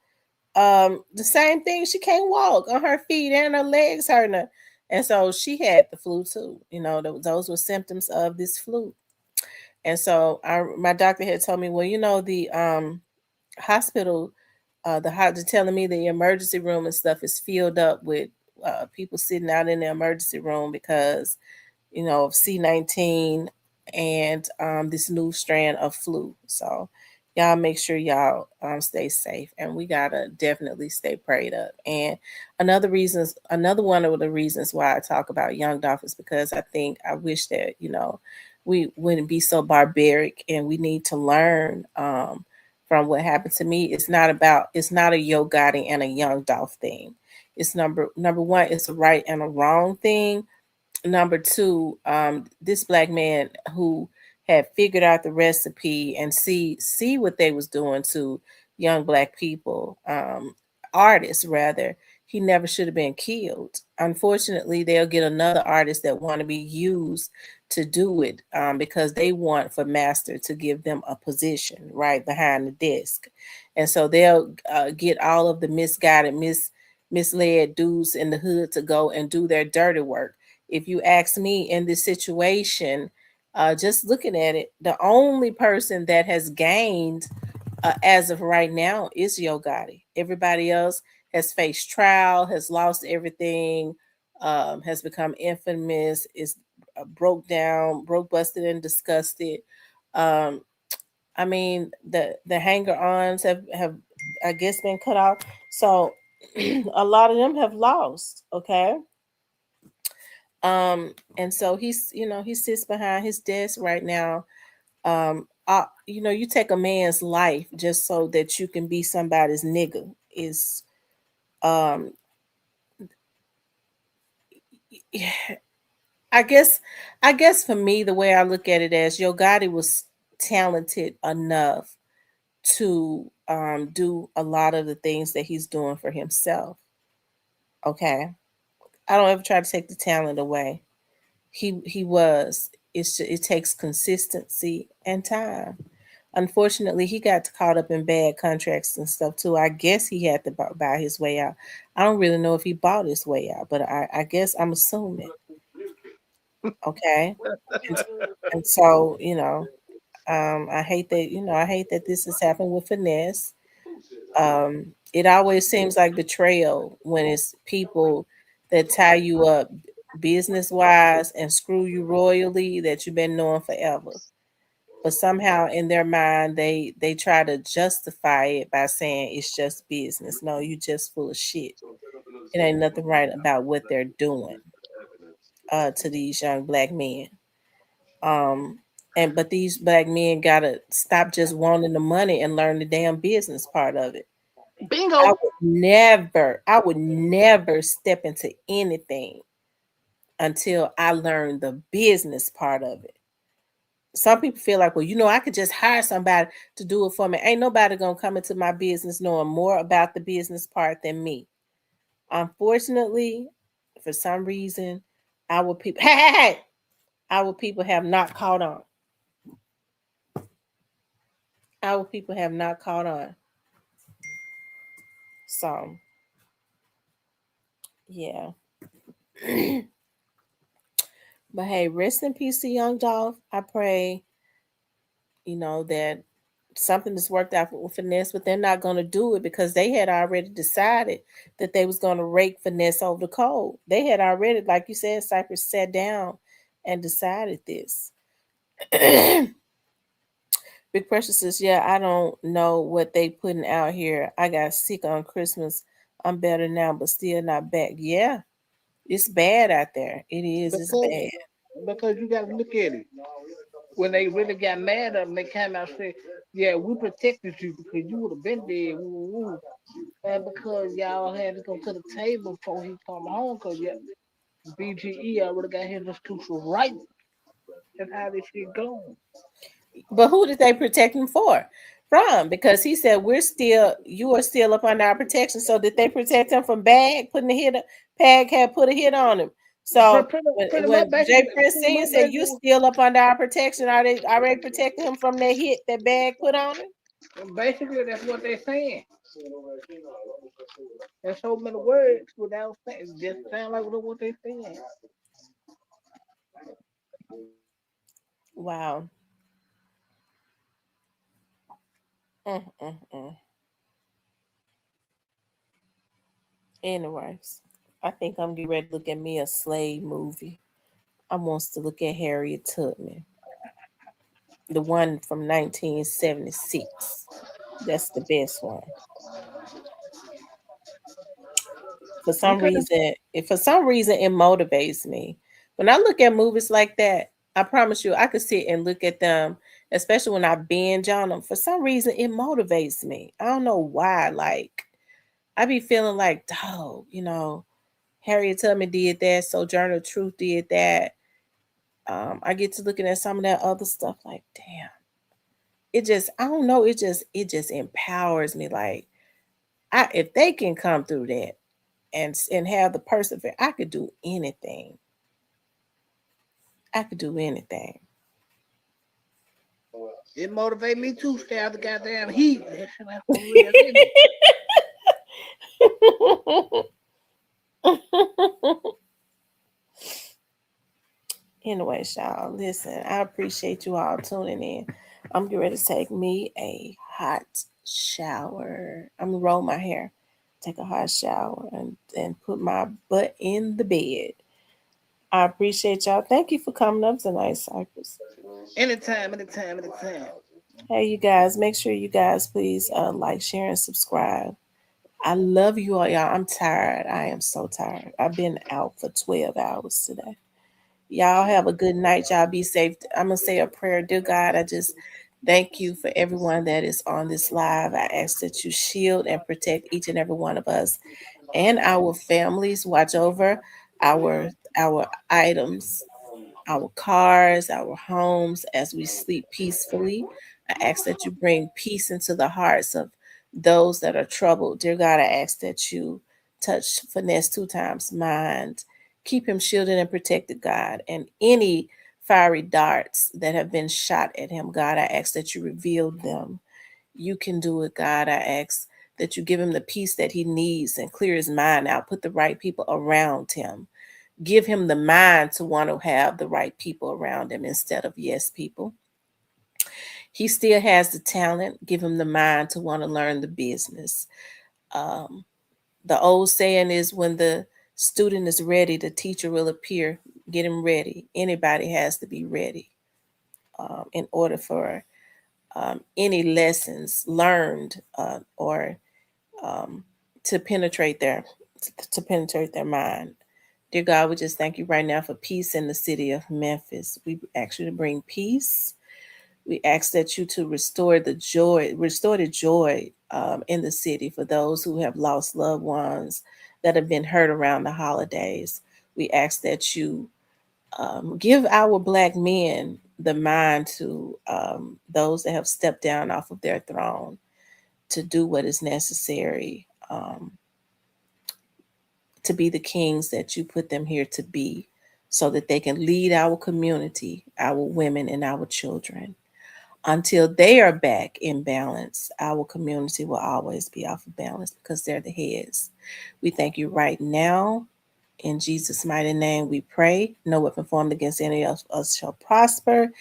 the same thing. She can't walk on her feet and her legs hurting her." And so she had the flu too. Those were symptoms of this flu. And so my doctor had told me, well, the hospital, they're telling me the emergency room and stuff is filled up with people sitting out in the emergency room because, of C-19 and this new strand of flu. So y'all make sure y'all stay safe, and we gotta definitely stay prayed up. And another one of the reasons why I talk about young dolphins, because I wish that we wouldn't be so barbaric, and we need to learn from what happened to me. It's not a Yo Gotti and a young Dolph thing. It's number one, it's a right and a wrong thing. Number two, this black man who had figured out the recipe and see what they was doing to young black people, artists rather, he never should have been killed. Unfortunately, they'll get another artist that want to be used to do it, because they want for master to give them a position right behind the desk. And so they'll get all of the misguided, misled dudes in the hood to go and do their dirty work. If you ask me, in this situation, just looking at it, the only person that has gained as of right now is Yo Gotti. Everybody else has faced trial, has lost everything, has become infamous, is broke down, broke, busted, and disgusted. Um, I mean, the hanger ons have I guess been cut off. So a lot of them have lost. Okay. And so he sits behind his desk right now. You take a man's life just so that you can be somebody's nigga is um I guess for me, the way I look at it, as Yo Gotti was talented enough to do a lot of the things that he's doing for himself. Okay. I don't ever try to take the talent away. He was. It takes consistency and time. Unfortunately, he got caught up in bad contracts and stuff too. I guess he had to buy his way out. I don't really know if he bought his way out, but I guess I'm assuming. Okay, and, and so I hate that. I hate that this has happened with Finesse. It always seems like betrayal when it's people that tie you up business wise and screw you royally that you've been knowing forever. But somehow in their mind they try to justify it by saying it's just business. No, you just full of shit. It ain't nothing right about what they're doing to these young black men. Um but these black men gotta stop just wanting the money and learn the damn business part of it. Bingo. I would never step into anything until I learn the business part of it. Some people feel like, well, I could just hire somebody to do it for me. Ain't nobody gonna come into my business knowing more about the business part than me. Unfortunately, for some reason, our people, our people have not caught on. Our people have not caught on. So, yeah. But hey, rest in peace to Young Dolph. I pray, that something is worked out with Finesse, but they're not going to do it because they had already decided that they was going to rake Finesse over the coal. They had already, like you said, Cypress sat down and decided this. Big Precious says, yeah, I don't know what they putting out here. I got sick on Christmas. I'm better now, but still not back. Yeah, it's bad out there. It is. It's Because bad. you got to look at it. When they really got mad at them, they came out and said, "Yeah, we protected you because you would have been dead." Woo, woo. And because y'all had to go to the table before he come home, because yeah, BGE already got his institutional right. That's how this shit going. But who did they protect him for? From? Because he said you are still up under our protection. So did they protect him from Bag putting a hit? Bag had put a hit on him. So Pretty when much, Jay basically, Prince pretty Senior much, said you basically, still up under our protection, are they already protecting him from that hit that Bag put on him? basically, that's what they're saying. There's so many words without saying, just sound like what they're saying. Wow. Mm. Anyways, I think I'm getting ready to look at me a slave movie. I wants to look at Harriet Tubman, the one from 1976. That's the best one. Okay. For some reason it motivates me. When I look at movies like that, I promise you I could sit and look at them, especially when I binge on them. For some reason it motivates me. I don't know why. Like I be feeling like, dog, Harriet Tubman did that, Sojourner Truth did that. I get to looking at some of that other stuff like, damn. It just I don't know, it just empowers me. Like if they can come through that and have the perseverance, I could do anything. I could do anything. It motivate me too. Stay out the goddamn heat. That shit ain't for real, isn't it? Anyway, y'all, listen, I appreciate you all tuning in. I'm getting ready to take me a hot shower. I'm gonna roll my hair, take a hot shower, and put my butt in the bed. I appreciate y'all. Thank you for coming up tonight, Cypress. Anytime, anytime, anytime. Hey, you guys, make sure you guys please like, share, and subscribe. I love you all, y'all. I'm tired. I am so tired. I've been out for 12 hours today. Y'all have a good night. Y'all be safe. I'm going to say a prayer. Dear God, I just thank you for everyone that is on this live. I ask that you shield and protect each and every one of us and our families. Watch over our items, our cars, our homes as we sleep peacefully. I ask that you bring peace into the hearts of those that are troubled. Dear God, I ask that you touch Finesse two times mind. Keep him shielded and protected, God. And any fiery darts that have been shot at him, God, I ask that you reveal them. You can do it, God. I ask that you give him the peace that he needs and clear his mind out. Put the right people around him. Give him the mind to want to have the right people around him instead of yes people. He still has the talent. Give him the mind to want to learn the business. Um, the old saying is when the student is ready, the teacher will appear. Get him ready. Anybody has to be ready in order for any lessons learned or um, to penetrate their mind. Dear God, we just thank you right now for peace in the city of Memphis. We ask you to bring peace. We ask that you to restore the joy in the city for those who have lost loved ones that have been hurt around the holidays. We ask that you give our black men the mind to those that have stepped down off of their throne to do what is necessary to be the kings that you put them here to be so that they can lead our community, our women, and our children. Until they are back in balance, our community will always be off of balance because they're the heads. We thank you right now. In Jesus' mighty name, we pray. No weapon formed against any of us shall prosper.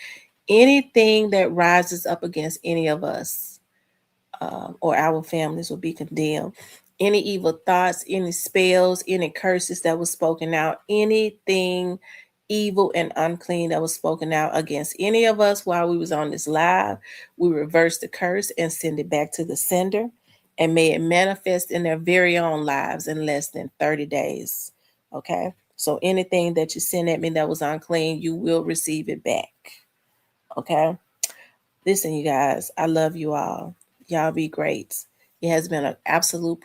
Anything that rises up against any of us or our families will be condemned. Any evil thoughts, any spells, any curses that was spoken out, anything evil and unclean that was spoken out against any of us while we was on this live, we reverse the curse and send it back to the sender, and may it manifest in their very own lives in less than 30 days. Okay, so anything that you send at me that was unclean, you will receive it back. Okay, listen, you guys, I love you all. Y'all be great. It has been an absolute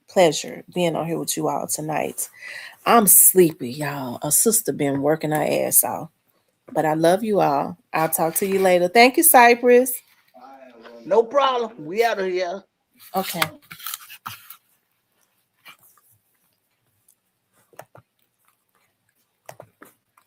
pleasure being on here with you all tonight. I'm sleepy, y'all. A sister been working her ass off. But I love you all. I'll talk to you later. Thank you, Cypress. No problem. We out of here. Okay.